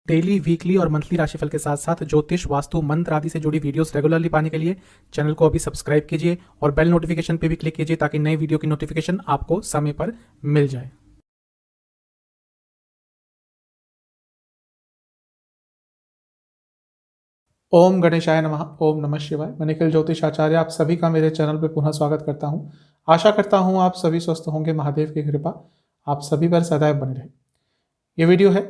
Daily, weekly और monthly राशिफल के साथ साथ ज्योतिष, वास्तु, मंत्र आदि से जुड़ी वीडियोस रेगुलरली पाने के लिए चैनल को अभी सब्सक्राइब कीजिए और बेल नोटिफिकेशन पे भी क्लिक कीजिए ताकि नई वीडियो की नोटिफिकेशन आपको समय पर मिल जाए। ओम गणेशाय नमः। ओम नमः शिवाय। मैं निखिल ज्योतिष आचार्य आप सभी का मेरे चैनल पर पुनः स्वागत करता हूं। आशा करता हूं आप सभी स्वस्थ होंगे। महादेव की कृपा आप सभी पर सदैव बनी रहे। ये वीडियो है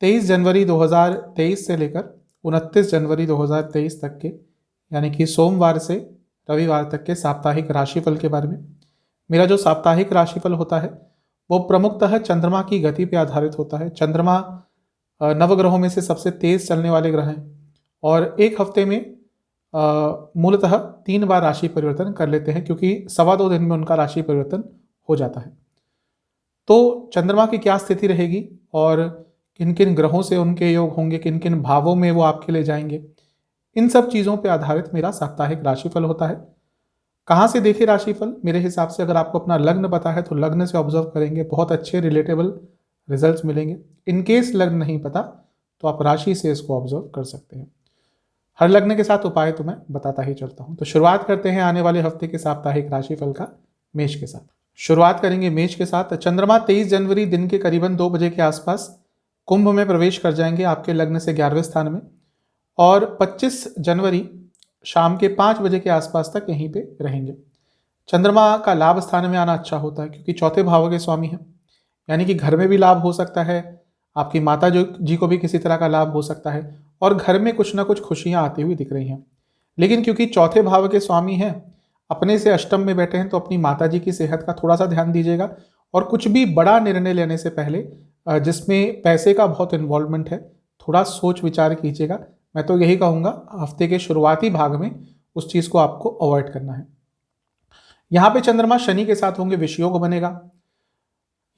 23 जनवरी 2023 से लेकर 29 जनवरी 2023 तक के, यानी कि सोमवार से रविवार तक के साप्ताहिक राशिफल के बारे में। मेरा जो साप्ताहिक राशिफल होता है वो प्रमुखतः चंद्रमा की गति पर आधारित होता है। चंद्रमा नवग्रहों में से सबसे तेज चलने वाले ग्रह हैं और एक हफ्ते में मूलतः 3 बार राशि परिवर्तन कर लेते हैं, क्योंकि 2.25 दिन में उनका राशि परिवर्तन हो जाता है। तो चंद्रमा की क्या स्थिति रहेगी और किन किन ग्रहों से उनके योग होंगे, किन किन भावों में वो आपके ले जाएंगे, इन सब चीज़ों पर आधारित मेरा साप्ताहिक राशिफल होता है। कहाँ से देखे राशिफल? मेरे हिसाब से अगर आपको अपना लग्न पता है तो लग्न से ऑब्जर्व करेंगे, बहुत अच्छे रिलेटेबल रिजल्ट्स मिलेंगे। इनकेस लग्न नहीं पता तो आप राशि से इसको ऑब्जर्व कर सकते हैं। हर लग्न के साथ उपाय तो मैं बताता ही चलता हूं। तो शुरुआत करते हैं आने वाले हफ्ते के साप्ताहिक राशिफल का मेष के साथ। शुरुआत करेंगे मेष के साथ। चंद्रमा 23 जनवरी दिन के करीबन 2 बजे के आसपास कुंभ में प्रवेश कर जाएंगे आपके लग्न से 11वें स्थान में, और 25 जनवरी शाम के 5 बजे के आसपास तक यहीं पे रहेंगे। चंद्रमा का लाभ स्थान में आना अच्छा होता है, क्योंकि चौथे भाव के स्वामी हैं, यानी कि घर में भी लाभ हो सकता है, आपकी माता जी को भी किसी तरह का लाभ हो सकता है, और घर में कुछ ना कुछ खुशियां आती हुई दिख रही हैं। लेकिन क्योंकि चौथे भाव के स्वामी हैं, अपने से अष्टम में बैठे हैं, तो अपनी माता जी की सेहत का थोड़ा सा ध्यान दीजिएगा। और कुछ भी बड़ा निर्णय लेने से पहले जिसमें पैसे का बहुत इन्वॉल्वमेंट है, थोड़ा सोच विचार कीजिएगा। मैं तो यही कहूँगा हफ्ते के शुरुआती भाग में उस चीज़ को आपको अवॉइड करना है। यहाँ पे चंद्रमा शनि के साथ होंगे, विषयोग बनेगा।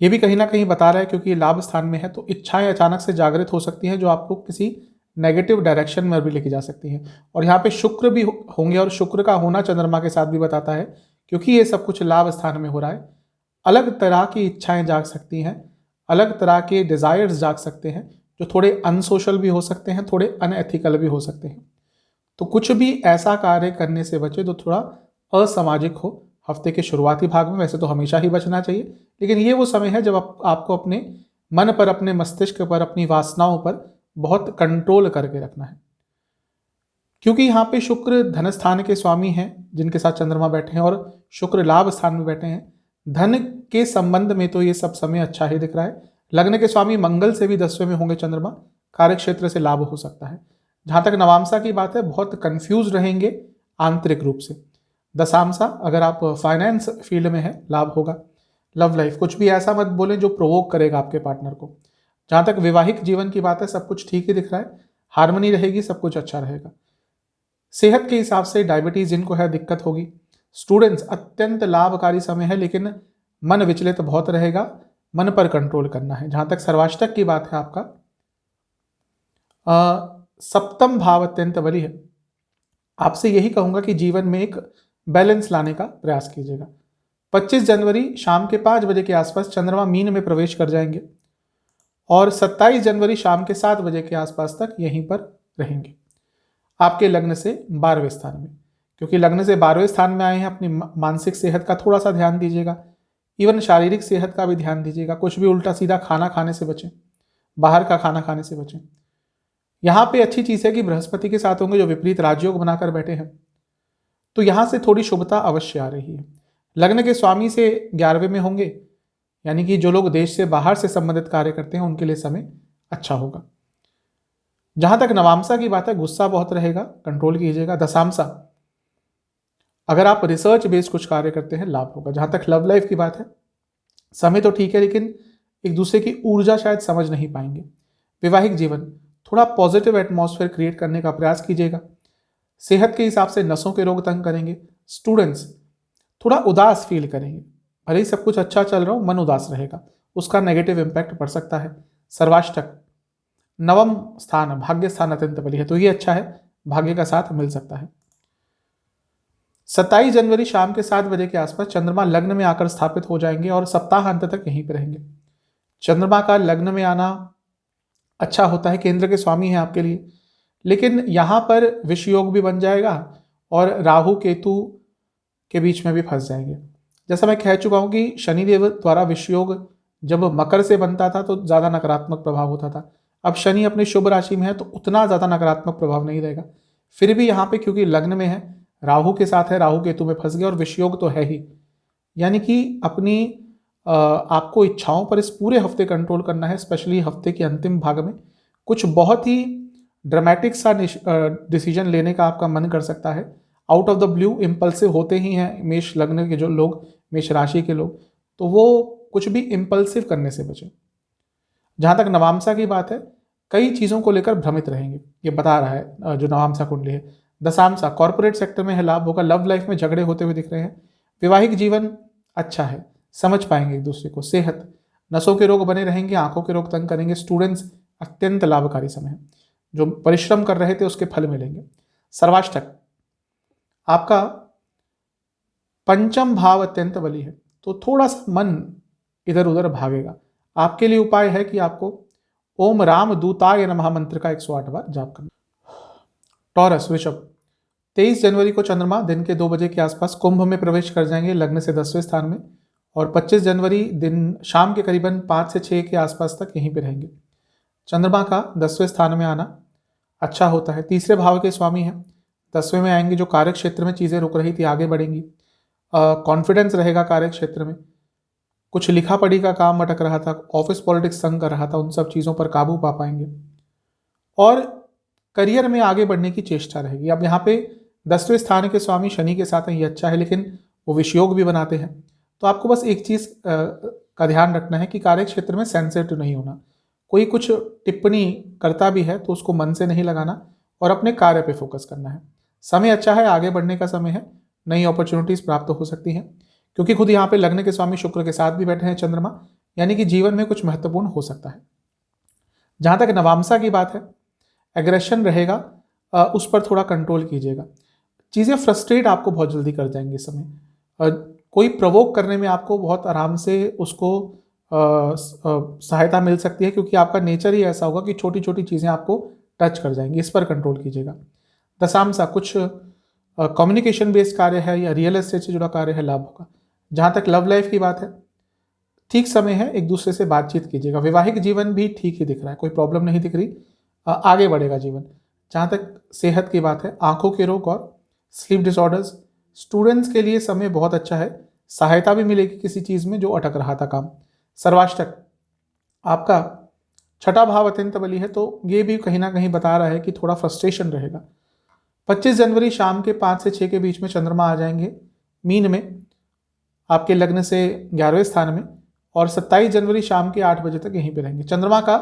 ये भी कहीं ना कहीं बता रहा है, क्योंकि लाभ स्थान में है, तो इच्छाएं अचानक से जागृत हो सकती हैं जो आपको किसी नेगेटिव डायरेक्शन में भी लेके जा सकती हैं। और यहाँ पे शुक्र भी होंगे, और शुक्र का होना चंद्रमा के साथ भी बताता है, क्योंकि ये सब कुछ लाभ स्थान में हो रहा है। अलग तरह की इच्छाएं जाग सकती हैं, अलग तरह के डिजायर्स जाग सकते हैं, जो थोड़े अनसोशल भी हो सकते हैं, थोड़े अनएथिकल भी हो सकते हैं। तो कुछ भी ऐसा कार्य करने से बचे जो थोड़ा असामाजिक हो हफ्ते के शुरुआती भाग में। वैसे तो हमेशा ही बचना चाहिए, लेकिन ये वो समय है जब आपको अपने मन पर, अपने मस्तिष्क पर, अपनी वासनाओं पर बहुत कंट्रोल करके रखना है। क्योंकि यहाँ पे शुक्र धन स्थान के स्वामी हैं, जिनके साथ चंद्रमा बैठे हैं, और शुक्र लाभ स्थान में बैठे हैं। धन के संबंध में तो ये सब समय अच्छा ही दिख रहा है। लग्न के स्वामी मंगल से भी 10वें में होंगे चंद्रमा, कार्य क्षेत्र से लाभ हो सकता है। जहां तक नवामसा की बात है, बहुत कंफ्यूज रहेंगे आंतरिक रूप से। दशामसा, अगर आप फाइनेंस फील्ड में है, लाभ होगा। लव लाइफ, कुछ भी ऐसा मत बोले जो प्रोवोक करेगा आपके पार्टनर को। जहां तक वैवाहिक जीवन की बात है, सब कुछ ठीक ही दिख रहा है, हार्मनी रहेगी, सब कुछ अच्छा रहेगा। सेहत के हिसाब से डायबिटीज जिनको है दिक्कत होगी। स्टूडेंट्स, अत्यंत लाभकारी समय है, लेकिन मन विचलित बहुत रहेगा, मन पर कंट्रोल करना है। जहां तक सर्वाष्टक की बात है, आपका सप्तम भाव अत्यंत बली है। आपसे यही कहूंगा कि जीवन में एक बैलेंस लाने का प्रयास कीजिएगा। 25 जनवरी शाम के 5 बजे के आसपास चंद्रमा मीन में प्रवेश कर जाएंगे, और 27 जनवरी शाम के 7 बजे के आसपास तक यहीं पर रहेंगे आपके लग्न से 12वें स्थान में। क्योंकि लग्न से 12वें स्थान में आए हैं, अपनी मानसिक सेहत का थोड़ा सा ध्यान दीजिएगा, इवन शारीरिक सेहत का भी ध्यान दीजिएगा। कुछ भी उल्टा सीधा खाना खाने से बचें, बाहर का खाना खाने से बचें। यहाँ पे अच्छी चीज़ है कि बृहस्पति के साथ होंगे, जो विपरीत राजयोग बनाकर बैठे हैं, तो यहाँ से थोड़ी शुभता अवश्य आ रही है। लग्न के स्वामी से 11वें में होंगे, यानी कि जो लोग देश से बाहर से संबंधित कार्य करते हैं उनके लिए समय अच्छा होगा। जहां तक नवामसा की बात है, गुस्सा बहुत रहेगा, कंट्रोल कीजिएगा। दशामसा, अगर आप रिसर्च बेस्ड कुछ कार्य करते हैं, लाभ होगा। जहां तक लव लाइफ की बात है, समय तो ठीक है, लेकिन एक दूसरे की ऊर्जा शायद समझ नहीं पाएंगे। वैवाहिक जीवन, थोड़ा पॉजिटिव एटमॉस्फेयर क्रिएट करने का प्रयास कीजिएगा। सेहत के हिसाब से नसों के रोग तंग करेंगे। स्टूडेंट्स थोड़ा उदास फील करेंगे, भले ही सब कुछ अच्छा चल रहा हो, मन उदास रहेगा, उसका नेगेटिव इंपैक्ट पड़ सकता है। सर्वाष्टक, नवम स्थान, भाग्य स्थान अत्यंत बली है, तो ये अच्छा है, भाग्य का साथ मिल सकता है। 27 जनवरी शाम के 7 बजे के आसपास चंद्रमा लग्न में आकर स्थापित हो जाएंगे, और सप्ताह अंत तक यहीं पर रहेंगे। चंद्रमा का लग्न में आना अच्छा होता है, केंद्र के स्वामी हैं आपके लिए। लेकिन यहाँ पर विष योग भी बन जाएगा और राहु केतु के बीच में भी फंस जाएंगे। जैसा मैं कह चुका हूँ कि शनिदेव द्वारा विष योग जब मकर से बनता था तो ज़्यादा नकारात्मक प्रभाव होता था। अब शनि अपनी शुभ राशि में है तो उतना ज़्यादा नकारात्मक प्रभाव नहीं रहेगा। फिर भी यहाँ पे क्योंकि लग्न में है, राहु के साथ है, राहु केतु में फंस गया और विष योग तो है ही, यानी कि अपनी आपको इच्छाओं पर इस पूरे हफ्ते कंट्रोल करना है। स्पेशली हफ्ते के अंतिम भाग में कुछ बहुत ही ड्रामेटिक सा डिसीजन लेने का आपका मन कर सकता है। Out of the blue impulsive होते ही हैं मेष लग्न के जो लोग, मेष राशि के लोग, तो वो कुछ भी इम्पल्सिव करने से बचें। जहाँ तक नवामसा की बात है, कई चीज़ों को लेकर भ्रमित रहेंगे, ये बता रहा है जो नवामसा कुंडली है। दशामसा, कॉर्पोरेट सेक्टर में है लाभ होगा, लव लाइफ में झगड़े होते हुए दिख रहे हैं, वैवाहिक जीवन अच्छा है, समझ पाएंगे एक दूसरे को। सेहत, नसों के रोग बने रहेंगे, आंखों के रोग तंग करेंगे। स्टूडेंट्स, अत्यंत लाभकारी समय है, जो परिश्रम कर रहे थे उसके फल मिलेंगे। सर्वाष्टक, आपका पंचम भाव अत्यंत बली है, तो थोड़ा सा मन इधर उधर भागेगा। आपके लिए उपाय है कि आपको ओम राम दूताय नमः मंत्र का 108 बार जाप करना। टॉरस, वृषभ, 23 जनवरी को चंद्रमा दिन के 2 बजे के आसपास कुंभ में प्रवेश कर जाएंगे, लग्न से 10वें स्थान में, और 25 जनवरी दिन शाम के करीबन 5 से 6 के आसपास तक यहीं पे रहेंगे। चंद्रमा का 10वें स्थान में आना अच्छा होता है, तीसरे भाव के स्वामी हैं, 10वें में आएंगे, जो कार्य क्षेत्र में चीज़ें रुक रही थी आगे बढ़ेंगी। कॉन्फिडेंस रहेगा कार्य क्षेत्र में। कुछ लिखा पढ़ी का काम अटक रहा था, ऑफिस पॉलिटिक्स तंग कर रहा था, उन सब चीज़ों पर काबू पा पाएंगे और करियर में आगे बढ़ने की चेष्टा रहेगी। अब यहाँ पे 10वें स्थान के स्वामी शनि के साथ हैं, ये अच्छा है, लेकिन वो विषयोग भी बनाते हैं। तो आपको बस एक चीज़ का ध्यान रखना है कि कार्य क्षेत्र में सेंसिटिव नहीं होना। कोई कुछ टिप्पणी करता भी है तो उसको मन से नहीं लगाना और अपने कार्य पे फोकस करना है। समय अच्छा है, आगे बढ़ने का समय है, नई अपॉर्चुनिटीज़ प्राप्त हो सकती हैं, क्योंकि खुद यहाँ पे लग्न के स्वामी शुक्र के साथ भी बैठे हैं चंद्रमा, यानी कि जीवन में कुछ महत्वपूर्ण हो सकता है। जहाँ तक नवामसा की बात है, एग्रेशन रहेगा, उस पर थोड़ा कंट्रोल कीजिएगा। चीज़ें फ्रस्ट्रेट आपको बहुत जल्दी कर जाएंगे इस समय। कोई प्रवोक करने में आपको बहुत आराम से उसको सहायता मिल सकती है, क्योंकि आपका नेचर ही ऐसा होगा कि छोटी छोटी चीज़ें आपको टच कर जाएंगी, इस पर कंट्रोल कीजिएगा। दशामसा, कुछ कम्युनिकेशन बेस्ड कार्य है या रियल एस्टेट से जुड़ा कार्य है, लाभ होगा। जहाँ तक लव लाइफ की बात है, ठीक समय है, एक दूसरे से बातचीत कीजिएगा। वैवाहिक जीवन भी ठीक ही दिख रहा है, कोई प्रॉब्लम नहीं दिख रही, आगे बढ़ेगा जीवन। जहाँ तक सेहत की बात है, आंखों के रोग और स्लीप डिसऑर्डर्स, स्टूडेंट्स के लिए समय बहुत अच्छा है, सहायता भी मिलेगी किसी चीज़ में जो अटक रहा था काम। सर्वाष्टक, आपका छठा भाव अत्यंत बली है, तो ये भी कहीं ना कहीं बता रहा है कि थोड़ा फ्रस्ट्रेशन रहेगा। 25 जनवरी शाम के 5 से 6 के बीच में चंद्रमा आ जाएंगे मीन में, आपके लग्न से 11वें स्थान में, और 27 जनवरी शाम के 8 बजे तक यहीं पे रहेंगे। चंद्रमा का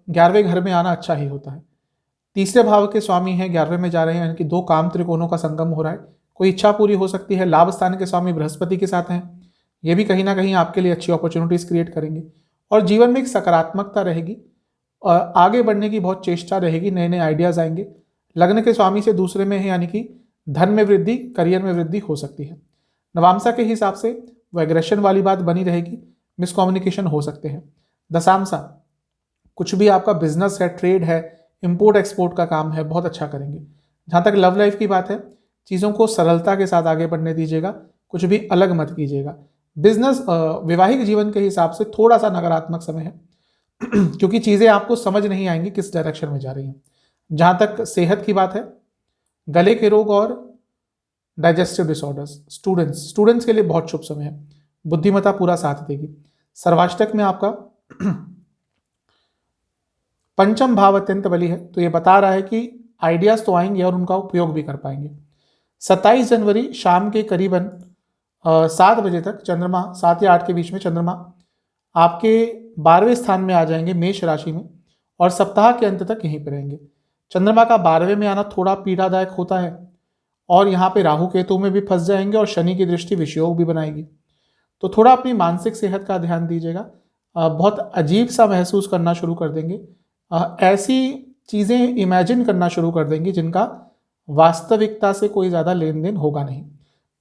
11वें घर में आना अच्छा ही होता है। तीसरे भाव के स्वामी हैं, 11वें में जा रहे हैं, यानी कि 2 काम त्रिकोणों का संगम हो रहा है, कोई इच्छा पूरी हो सकती है। लाभ स्थान के स्वामी बृहस्पति के साथ हैं, ये भी कहीं ना कहीं आपके लिए अच्छी अपॉर्चुनिटीज़ क्रिएट करेंगे और जीवन में एक सकारात्मकता रहेगी, आगे बढ़ने की बहुत चेष्टा रहेगी, नए नए आइडियाज़ आएंगे। लग्न के स्वामी से दूसरे में है, यानी कि धन में वृद्धि, करियर में वृद्धि हो सकती है। नवामसा के हिसाब से वो एग्रेशन वाली बात बनी रहेगी, मिसकम्युनिकेशन हो सकते हैं। दशामसा, कुछ भी आपका बिजनेस है, ट्रेड है, इंपोर्ट एक्सपोर्ट का काम है, बहुत अच्छा करेंगे। जहाँ तक लव लाइफ की बात है, चीज़ों को सरलता के साथ आगे बढ़ने दीजिएगा, कुछ भी अलग मत कीजिएगा। बिजनेस, वैवाहिक जीवन के हिसाब से थोड़ा सा नकारात्मक समय है क्योंकि चीज़ें आपको समझ नहीं आएंगी किस डायरेक्शन में जा रही हैं। जहाँ तक सेहत की बात है, गले के रोग और डाइजेस्टिव डिसऑर्डर्स, स्टूडेंट्स के लिए बहुत शुभ समय है, बुद्धिमत्ता पूरा साथ देगी। सर्वाष्टक में आपका पंचम भाव अत्यंत बली है, तो ये बता रहा है कि आइडियाज़ तो आएंगे और उनका उपयोग भी कर पाएंगे। 27 जनवरी शाम के करीबन 7 बजे तक चंद्रमा, 7 या 8 के बीच में चंद्रमा आपके 12वें स्थान में आ जाएंगे मेष राशि में, और सप्ताह के अंत तक यहीं पर रहेंगे। चंद्रमा का 12वें में आना थोड़ा पीड़ादायक होता है, और यहाँ पे राहु केतु में भी फंस जाएंगे और शनि की दृष्टि विषयोग भी बनाएगी, तो थोड़ा अपनी मानसिक सेहत का ध्यान दीजिएगा। बहुत अजीब सा महसूस करना शुरू कर देंगे, ऐसी चीज़ें इमेजिन करना शुरू कर देंगी जिनका वास्तविकता से कोई ज़्यादा लेन देन होगा नहीं,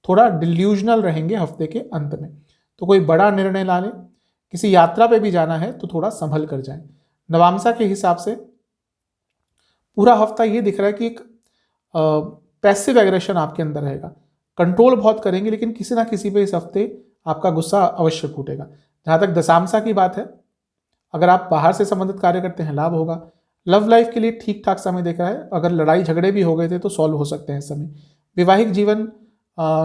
थोड़ा डिल्यूजनल रहेंगे हफ्ते के अंत में। तो कोई बड़ा निर्णय ला लें, किसी यात्रा पे भी जाना है तो थोड़ा संभल कर जाएं। नवांशा के हिसाब से पूरा हफ्ता ये दिख रहा है कि एक पैसिव एग्रेशन आपके अंदर रहेगा, कंट्रोल बहुत करेंगे, लेकिन किसी ना किसी पे इस हफ्ते आपका गुस्सा अवश्य फूटेगा। जहाँ तक दशांशा की बात है, अगर आप बाहर से संबंधित कार्य करते हैं लाभ होगा। लव लाइफ के लिए ठीक ठाक समय दिख रहा है, अगर लड़ाई झगड़े भी हो गए थे तो सॉल्व हो सकते हैं इस समय। वैवाहिक जीवन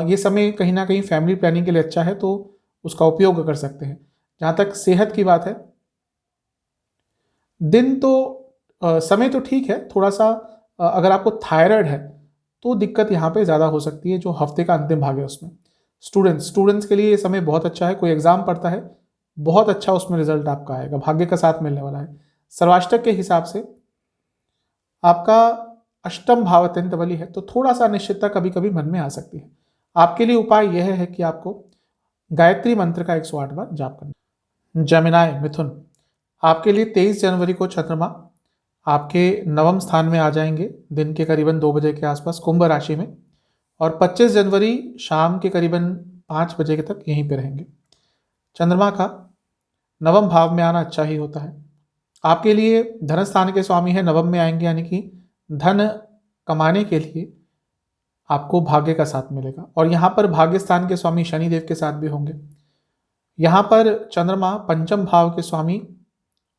ये समय कहीं ना कहीं फैमिली प्लानिंग के लिए अच्छा है, तो उसका उपयोग कर सकते हैं। जहाँ तक सेहत की बात है, दिन तो समय तो ठीक है, थोड़ा सा अगर आपको थायराइड है तो दिक्कत यहाँ पे ज़्यादा हो सकती है, जो हफ्ते का अंतिम भाग है उसमें। स्टूडेंट्स के लिए ये समय बहुत अच्छा है, कोई एग्जाम पढ़ता है बहुत अच्छा उसमें रिजल्ट आपका आएगा, भाग्य का साथ मिलने वाला है। सर्वाष्टक के हिसाब से आपका अष्टम भाव अत्यंत बली है, तो थोड़ा सा अनिश्चितता कभी कभी मन में आ सकती है। आपके लिए उपाय यह है कि आपको गायत्री मंत्र का 108 बार जाप करना। जमिनाय मिथुन, आपके लिए 23 जनवरी को चंद्रमा आपके नवम स्थान में आ जाएंगे दिन के करीबन 2 बजे के आसपास कुंभ राशि में, और 25 जनवरी शाम के करीबन 5 बजे के तक यहीं पे रहेंगे। चंद्रमा का नवम भाव में आना अच्छा ही होता है। आपके लिए धन स्थान के स्वामी है, नवम में आएंगे, यानी कि धन कमाने के लिए आपको भाग्य का साथ मिलेगा। और यहाँ पर भाग्य स्थान के स्वामी शनिदेव के साथ भी होंगे। यहाँ पर चंद्रमा पंचम भाव के स्वामी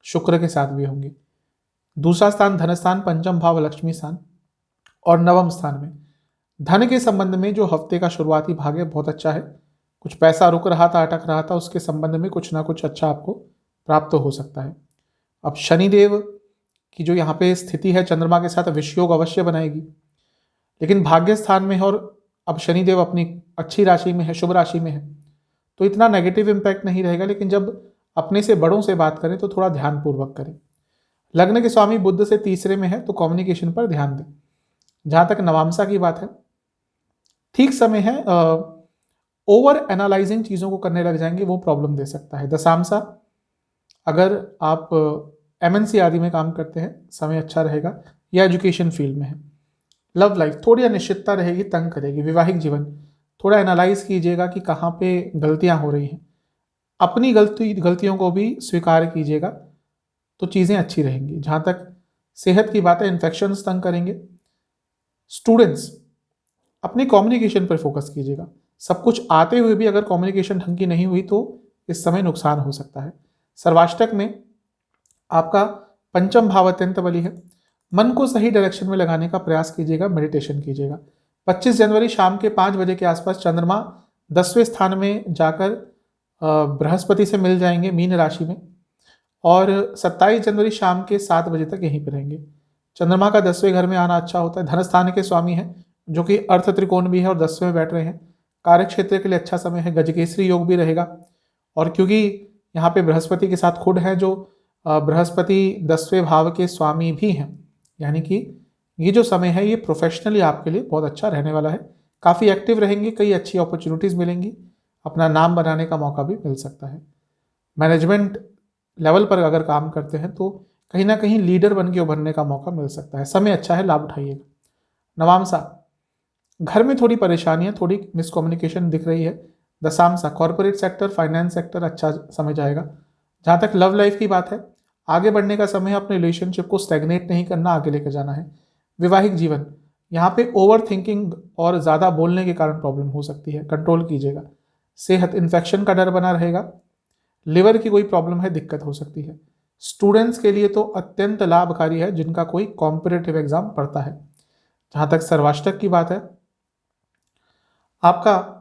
शुक्र के साथ भी होंगे। दूसरा स्थान धन स्थान, पंचम भाव लक्ष्मी स्थान, और नवम स्थान में धन के संबंध में जो हफ्ते का शुरुआती भाग है बहुत अच्छा है। कुछ पैसा रुक रहा था, अटक रहा था, उसके संबंध में कुछ ना कुछ अच्छा आपको प्राप्त हो सकता है। अब शनिदेव की जो यहाँ पे स्थिति है चंद्रमा के साथ विषयोग अवश्य बनाएगी, लेकिन भाग्य स्थान में है, और अब शनिदेव अपनी अच्छी राशि में है, शुभ राशि में है, तो इतना नेगेटिव इम्पैक्ट नहीं रहेगा। लेकिन जब अपने से बड़ों से बात करें तो थोड़ा ध्यानपूर्वक करें। लग्न के स्वामी बुध से तीसरे में है, तो कम्युनिकेशन पर ध्यान दें। जहाँ तक नवांशा की बात है, ठीक समय है, ओवर एनालाइजिंग चीज़ों को करने लग जाएंगे, वो प्रॉब्लम दे सकता है। दशांशा, अगर आप एमएनसी आदि में काम करते हैं समय अच्छा रहेगा, या एजुकेशन फील्ड में है। लव लाइफ थोड़ी अनिश्चितता रहेगी, तंग करेगी। वैवाहिक जीवन थोड़ा एनालाइज कीजिएगा कि कहाँ पे गलतियाँ हो रही हैं, अपनी गलतियों को भी स्वीकार कीजिएगा, तो चीज़ें अच्छी रहेंगी। जहाँ तक सेहत की बात है, इन्फेक्शन तंग करेंगे। स्टूडेंट्स, अपनी कम्युनिकेशन पर फोकस कीजिएगा। सब कुछ आते हुए भी अगर कम्युनिकेशन ढंग की नहीं हुई तो इस समय नुकसान हो सकता है। सर्वाष्टक में आपका पंचम भाव अत्यंत बली है, मन को सही डायरेक्शन में लगाने का प्रयास कीजिएगा, मेडिटेशन कीजिएगा। 25 जनवरी शाम के 5 बजे के आसपास चंद्रमा 10वें स्थान में जाकर बृहस्पति से मिल जाएंगे मीन राशि में, और 27 जनवरी शाम के 7 बजे तक यहीं पर रहेंगे। चंद्रमा का 10वें घर में आना अच्छा होता है। धन स्थान के स्वामी हैं, जो कि अर्थ त्रिकोण भी है और 10वें में बैठ रहे हैं। कार्य क्षेत्र के लिए अच्छा समय है, गजकेसरी योग भी रहेगा। और क्योंकि यहाँ पे बृहस्पति के साथ खुद है, जो बृहस्पति 10वें भाव के स्वामी भी हैं, यानी कि ये जो समय है ये प्रोफेशनली आपके लिए बहुत अच्छा रहने वाला है। काफ़ी एक्टिव रहेंगे, कई अच्छी अपॉर्चुनिटीज़ मिलेंगी, अपना नाम बनाने का मौका भी मिल सकता है। मैनेजमेंट लेवल पर अगर काम करते हैं तो कहीं ना कहीं लीडर बन के उभरने का मौका मिल सकता है। समय अच्छा है, लाभ उठाइएगा। नवांशा, घर में थोड़ी परेशानियां, थोड़ी मिसकम्युनिकेशन दिख रही है। दशांशा, कॉर्पोरेट सेक्टर, फाइनेंस सेक्टर अच्छा समय जाएगा। जहाँ तक लव लाइफ की बात है, आगे बढ़ने का समय है, अपने रिलेशनशिप को स्टैग्नेट नहीं करना, आगे लेकर जाना है। वैवाहिक जीवन, यहाँ पे ओवर थिंकिंग और ज़्यादा बोलने के कारण प्रॉब्लम हो सकती है, कंट्रोल कीजिएगा। सेहत, इन्फेक्शन का डर बना रहेगा, लिवर की कोई प्रॉब्लम है, दिक्कत हो सकती है। स्टूडेंट्स के लिए तो अत्यंत लाभकारी है जिनका कोई कॉम्पिटिटिव एग्जाम पढ़ता है। जहाँ तक सर्वाष्टक की बात है, आपका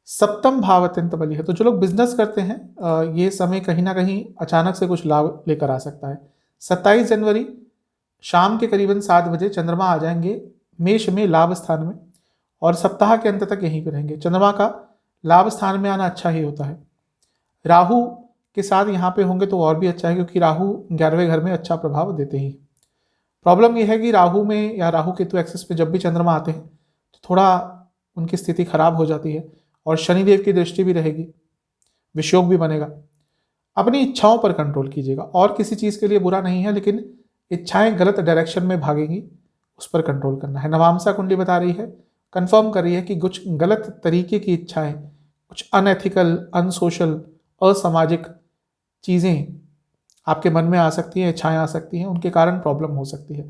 सप्तम भाव अत्यंत बली है, तो जो लोग बिजनेस करते हैं ये समय कहीं ना कहीं अचानक से कुछ लाभ लेकर आ सकता है। 27 जनवरी शाम के करीबन 7 बजे चंद्रमा आ जाएंगे मेष में लाभ स्थान में, और सप्ताह के अंत तक यहीं पर रहेंगे। चंद्रमा का लाभ स्थान में आना अच्छा ही होता है। राहु के साथ यहाँ पे होंगे तो और भी अच्छा है, क्योंकि राहु 11वें घर में अच्छा प्रभाव देते ही। प्रॉब्लम यह है कि राहु में या राहु केतु एक्सिस पे जब भी चंद्रमा आते हैं तो थोड़ा उनकी स्थिति खराब हो जाती है, और शनिदेव की दृष्टि भी रहेगी, विषयोग भी बनेगा। अपनी इच्छाओं पर कंट्रोल कीजिएगा, और किसी चीज़ के लिए बुरा नहीं है, लेकिन इच्छाएं गलत डायरेक्शन में भागेंगी, उस पर कंट्रोल करना है। नवांशा कुंडली बता रही है, कंफर्म कर रही है कि कुछ गलत तरीके की इच्छाएं, कुछ अनएथिकल, अनसोशल, असामाजिक चीज़ें आपके मन में आ सकती हैं, इच्छाएं आ सकती हैं, उनके कारण प्रॉब्लम हो सकती है।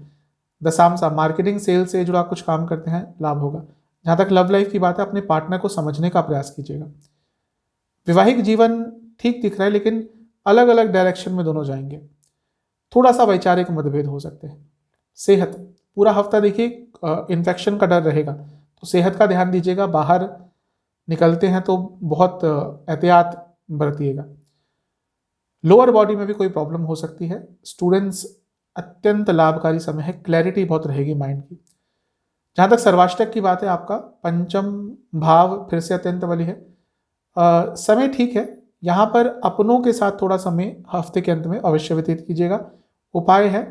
दशांशा मार्केटिंग सेल से जुड़ा कुछ काम करते हैं, लाभ होगा। जहाँ तक लव लाइफ की बात है, अपने पार्टनर को समझने का प्रयास कीजिएगा। वैवाहिक जीवन ठीक दिख रहा है, लेकिन अलग अलग डायरेक्शन में दोनों जाएंगे, थोड़ा सा वैचारिक मतभेद हो सकते हैं। सेहत पूरा हफ्ता देखिए इन्फेक्शन का डर रहेगा, तो सेहत का ध्यान दीजिएगा। बाहर निकलते हैं तो बहुत एहतियात बरतिएगा। लोअर बॉडी में भी कोई प्रॉब्लम हो सकती है। स्टूडेंट्स अत्यंत लाभकारी समय है, क्लैरिटी बहुत रहेगी माइंड की। जहाँ तक सर्वाष्टक की बात है, आपका पंचम भाव फिर से अत्यंत बली है। समय ठीक है, यहाँ पर अपनों के साथ थोड़ा समय हफ्ते के अंत में अवश्य व्यतीत कीजिएगा। उपाय है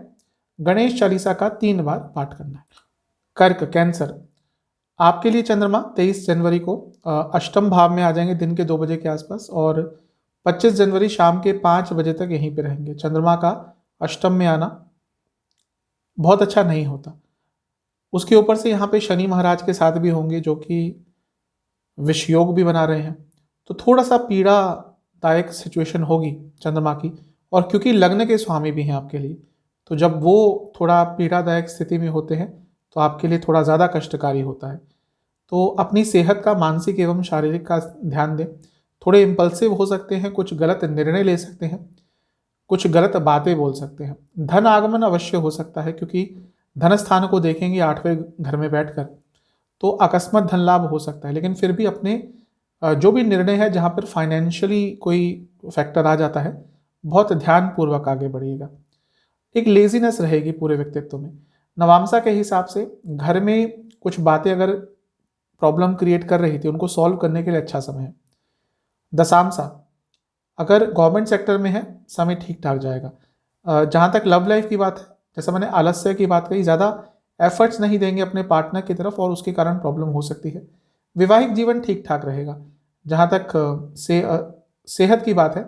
गणेश चालीसा का 3 बार पाठ करना है। कर्क कैंसर, आपके लिए चंद्रमा 23 जनवरी को अष्टम भाव में आ जाएंगे दिन के 2 बजे के आसपास, और 25 जनवरी शाम के 5 बजे तक यहीं पे रहेंगे। चंद्रमा का अष्टम में आना बहुत अच्छा नहीं होता। उसके ऊपर से यहाँ पे शनि महाराज के साथ भी होंगे, जो कि विषयोग भी बना रहे हैं, तो थोड़ा सा पीड़ादायक सिचुएशन होगी चंद्रमा की। और क्योंकि लग्न के स्वामी भी हैं आपके लिए, तो जब वो थोड़ा पीड़ादायक स्थिति में होते हैं तो आपके लिए थोड़ा ज़्यादा कष्टकारी होता है। तो अपनी सेहत का मानसिक एवं शारीरिक का ध्यान दें। थोड़े इम्पल्सिव हो सकते हैं, कुछ गलत निर्णय ले सकते हैं, कुछ गलत बातें बोल सकते हैं। धन आगमन अवश्य हो सकता है, क्योंकि धन स्थान को देखेंगे 8वें घर में बैठकर, तो अकस्मात धन लाभ हो सकता है। लेकिन फिर भी अपने जो भी निर्णय है जहाँ पर फाइनेंशियली कोई फैक्टर आ जाता है, बहुत ध्यानपूर्वक आगे बढ़िएगा। एक लेजीनेस रहेगी पूरे व्यक्तित्व में। नवामसा के हिसाब से घर में कुछ बातें अगर प्रॉब्लम क्रिएट कर रही थी, उनको सॉल्व करने के लिए अच्छा समय है। दशामसा अगर गवर्नमेंट सेक्टर में है, समय ठीक ठाक जाएगा। जहाँ तक लव लाइफ की बात है, जैसा मैंने आलस्य की बात कही, ज़्यादा एफर्ट्स नहीं देंगे अपने पार्टनर की तरफ और उसके कारण प्रॉब्लम हो सकती है। वैवाहिक जीवन ठीक ठाक रहेगा। जहाँ तक सेहत की बात है,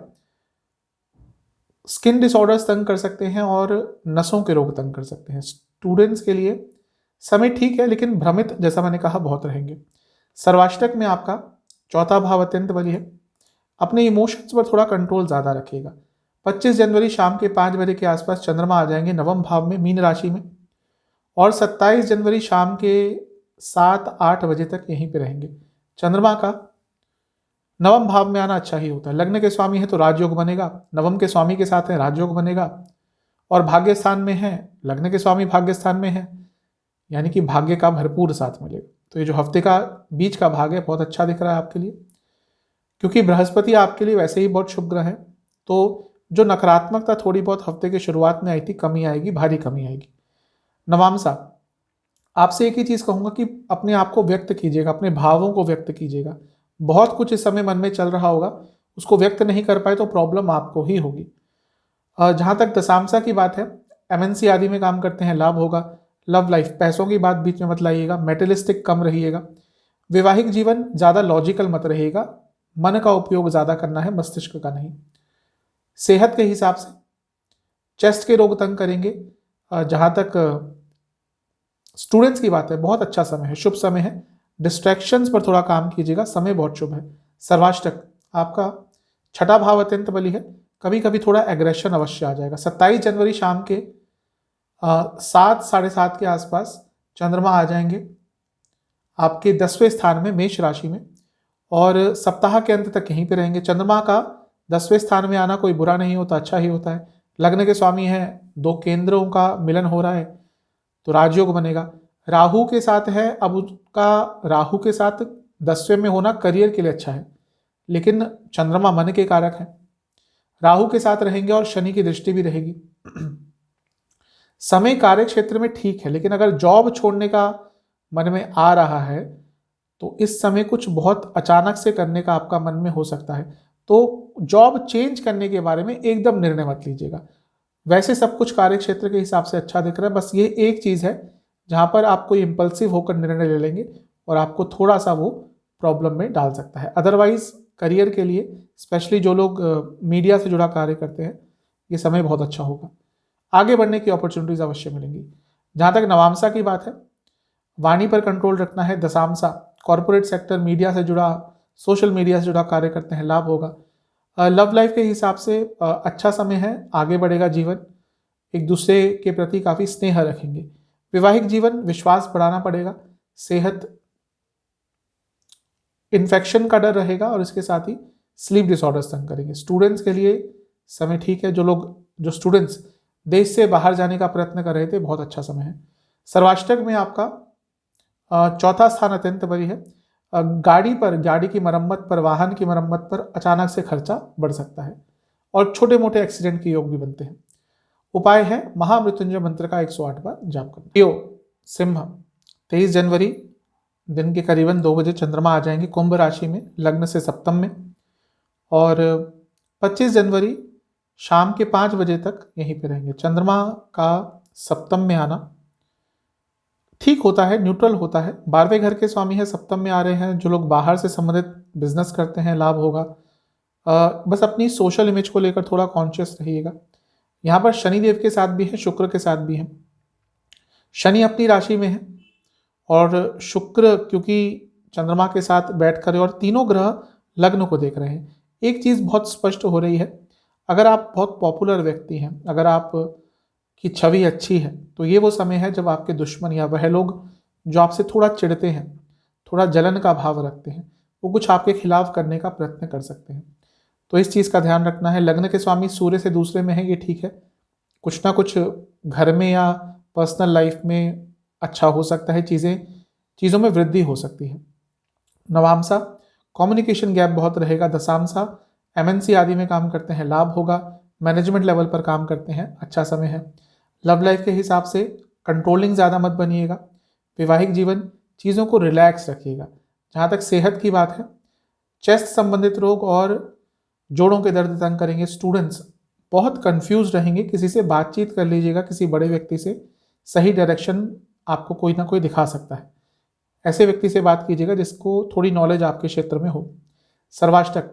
स्किन डिसऑर्डर्स तंग कर सकते हैं और नसों के रोग तंग कर सकते हैं। स्टूडेंट्स के लिए समय ठीक है, लेकिन भ्रमित जैसा मैंने कहा बहुत रहेंगे। सर्वाष्टक में आपका चौथा भाव अत्यंत बली है। अपने इमोशंस पर थोड़ा कंट्रोल ज़्यादा रखिएगा। 25 जनवरी शाम के 5 बजे के आसपास चंद्रमा आ जाएंगे नवम भाव में, मीन राशि में, और 27 जनवरी शाम के 7-8 बजे तक यहीं पे रहेंगे। चंद्रमा का नवम भाव में आना अच्छा ही होता है। लग्न के स्वामी है तो राजयोग बनेगा, नवम के स्वामी के साथ है राजयोग बनेगा, और भाग्य स्थान में है, लग्न के स्वामी भाग्य स्थान में है, यानी कि भाग्य का भरपूर साथ मिलेगा। तो ये जो हफ्ते का बीच का भाग है बहुत अच्छा दिख रहा है आपके लिए, क्योंकि बृहस्पति आपके लिए वैसे ही बहुत शुभ ग्रह है। तो जो नकारात्मकता थोड़ी बहुत हफ्ते के शुरुआत में आई थी, कमी आएगी, भारी कमी आएगी। नवामसा, आपसे एक ही चीज़ कहूँगा कि अपने आप को व्यक्त कीजिएगा, अपने भावों को व्यक्त कीजिएगा। बहुत कुछ इस समय मन में चल रहा होगा, उसको व्यक्त नहीं कर पाए तो प्रॉब्लम आपको ही होगी। जहाँ तक दशामसा की बात है, एमएनसी आदि में काम करते हैं, लाभ होगा। लव लाइफ, पैसों की बात बीच में मत लाइएगा, मेटलिस्टिक कम रहिएगा। वैवाहिक जीवन ज़्यादा लॉजिकल मत रहिएगा, मन का उपयोग ज़्यादा करना है, मस्तिष्क का नहीं। सेहत के हिसाब से चेस्ट के रोग तंग करेंगे। जहाँ तक स्टूडेंट्स की बात है, बहुत अच्छा समय है, शुभ समय है। डिस्ट्रैक्शंस पर थोड़ा काम कीजिएगा, समय बहुत शुभ है। सर्वाष्टक आपका छठा भाव अत्यंत बली है, कभी कभी थोड़ा एग्रेशन अवश्य आ जाएगा। 27 जनवरी शाम के 7-7:30 के आसपास चंद्रमा आ जाएंगे आपके 10वें स्थान में, मेष राशि में, और सप्ताह के अंत तक यहीं पे रहेंगे। चंद्रमा का 10वें स्थान में आना कोई बुरा नहीं होता, अच्छा ही होता है। लग्न के स्वामी है, 2 केंद्रों का मिलन हो रहा है तो राजयोग बनेगा। राहु के साथ है, अब उसका राहु के साथ 10वें में होना करियर के लिए अच्छा है, लेकिन चंद्रमा मन के कारक है। राहु के साथ रहेंगे और शनि की दृष्टि भी रहेगी। समय कार्य क्षेत्र में ठीक है, लेकिन अगर जॉब छोड़ने का मन में आ रहा है तो इस समय कुछ बहुत अचानक से करने का आपका मन में हो सकता है। तो जॉब चेंज करने के बारे में एकदम निर्णय मत लीजिएगा। वैसे सब कुछ कार्य क्षेत्र के हिसाब से अच्छा दिख रहा है, बस ये एक चीज़ है जहाँ पर आप कोई इम्पल्सिव होकर निर्णय ले लेंगे और आपको थोड़ा सा वो प्रॉब्लम में डाल सकता है। अदरवाइज करियर के लिए, स्पेशली जो लोग मीडिया से जुड़ा कार्य करते हैं, ये समय बहुत अच्छा होगा। आगे बढ़ने की अपॉर्चुनिटीज अवश्य मिलेंगी। जहाँ तक नवामसा की बात है, वाणी पर कंट्रोल रखना है। दशामसा कॉर्पोरेट सेक्टर, मीडिया से जुड़ा, सोशल मीडिया से जुड़ा कार्य करते हैं, लाभ होगा। लव लाइफ के हिसाब से अच्छा समय है, आगे बढ़ेगा जीवन, एक दूसरे के प्रति काफ़ी स्नेह रखेंगे। वैवाहिक जीवन विश्वास बढ़ाना पड़ेगा, सेहत इन्फेक्शन का डर रहेगा और इसके साथ ही स्लीप डिसऑर्डर्स तंग करेंगे। स्टूडेंट्स के लिए समय ठीक है, जो स्टूडेंट्स देश से बाहर जाने का प्रयत्न कर रहे थे, बहुत अच्छा समय है। सर्वाष्टक में आपका चौथा स्थान अत्यंत बड़ी है। गाड़ी की मरम्मत पर, वाहन की मरम्मत पर अचानक से खर्चा बढ़ सकता है और छोटे मोटे एक्सीडेंट के योग भी बनते हैं। उपाय है महामृत्युंजय मंत्र का 108 बार जाप करना। लियो सिंह, 23 जनवरी दिन के करीबन 2 बजे चंद्रमा आ जाएंगे कुंभ राशि में, लग्न से सप्तम में, और 25 जनवरी शाम के 5 बजे तक यहीं पे रहेंगे। चंद्रमा का सप्तम में आना ठीक होता है, न्यूट्रल होता है। 12वें घर के स्वामी है, सप्तम में आ रहे हैं। जो लोग बाहर से संबंधित बिजनेस करते हैं, लाभ होगा। बस अपनी सोशल इमेज को लेकर थोड़ा कॉन्शियस रहिएगा। यहाँ पर शनि देव के साथ भी है, शुक्र के साथ भी है। शनि अपनी राशि में है और शुक्र क्योंकि चंद्रमा के साथ बैठ कर और तीनों ग्रह लग्न को देख रहे हैं। एक चीज़ बहुत स्पष्ट हो रही है, अगर आप बहुत पॉपुलर व्यक्ति हैं, अगर आप की छवि अच्छी है, तो ये वो समय है जब आपके दुश्मन या वह लोग जो आपसे थोड़ा चिढ़ते हैं, थोड़ा जलन का भाव रखते हैं, वो कुछ आपके खिलाफ करने का प्रयत्न कर सकते हैं। तो इस चीज़ का ध्यान रखना है। लग्न के स्वामी सूर्य से दूसरे में है, ये ठीक है। कुछ ना कुछ घर में या पर्सनल लाइफ में अच्छा हो सकता है, चीज़ों में वृद्धि हो सकती है। नवामसा कम्युनिकेशन गैप बहुत रहेगा। दशामसा MNC आदि में काम करते हैं, लाभ होगा। मैनेजमेंट लेवल पर काम करते हैं, अच्छा समय है। लव लाइफ के हिसाब से कंट्रोलिंग ज़्यादा मत बनिएगा। वैवाहिक जीवन चीज़ों को रिलैक्स रखिएगा। जहाँ तक सेहत की बात है, चेस्ट संबंधित रोग और जोड़ों के दर्द तंग करेंगे। स्टूडेंट्स बहुत कंफ्यूज रहेंगे, किसी से बातचीत कर लीजिएगा, किसी बड़े व्यक्ति से। सही डायरेक्शन आपको कोई ना कोई दिखा सकता है, ऐसे व्यक्ति से बात कीजिएगा जिसको थोड़ी नॉलेज आपके क्षेत्र में हो। सर्वाष्टक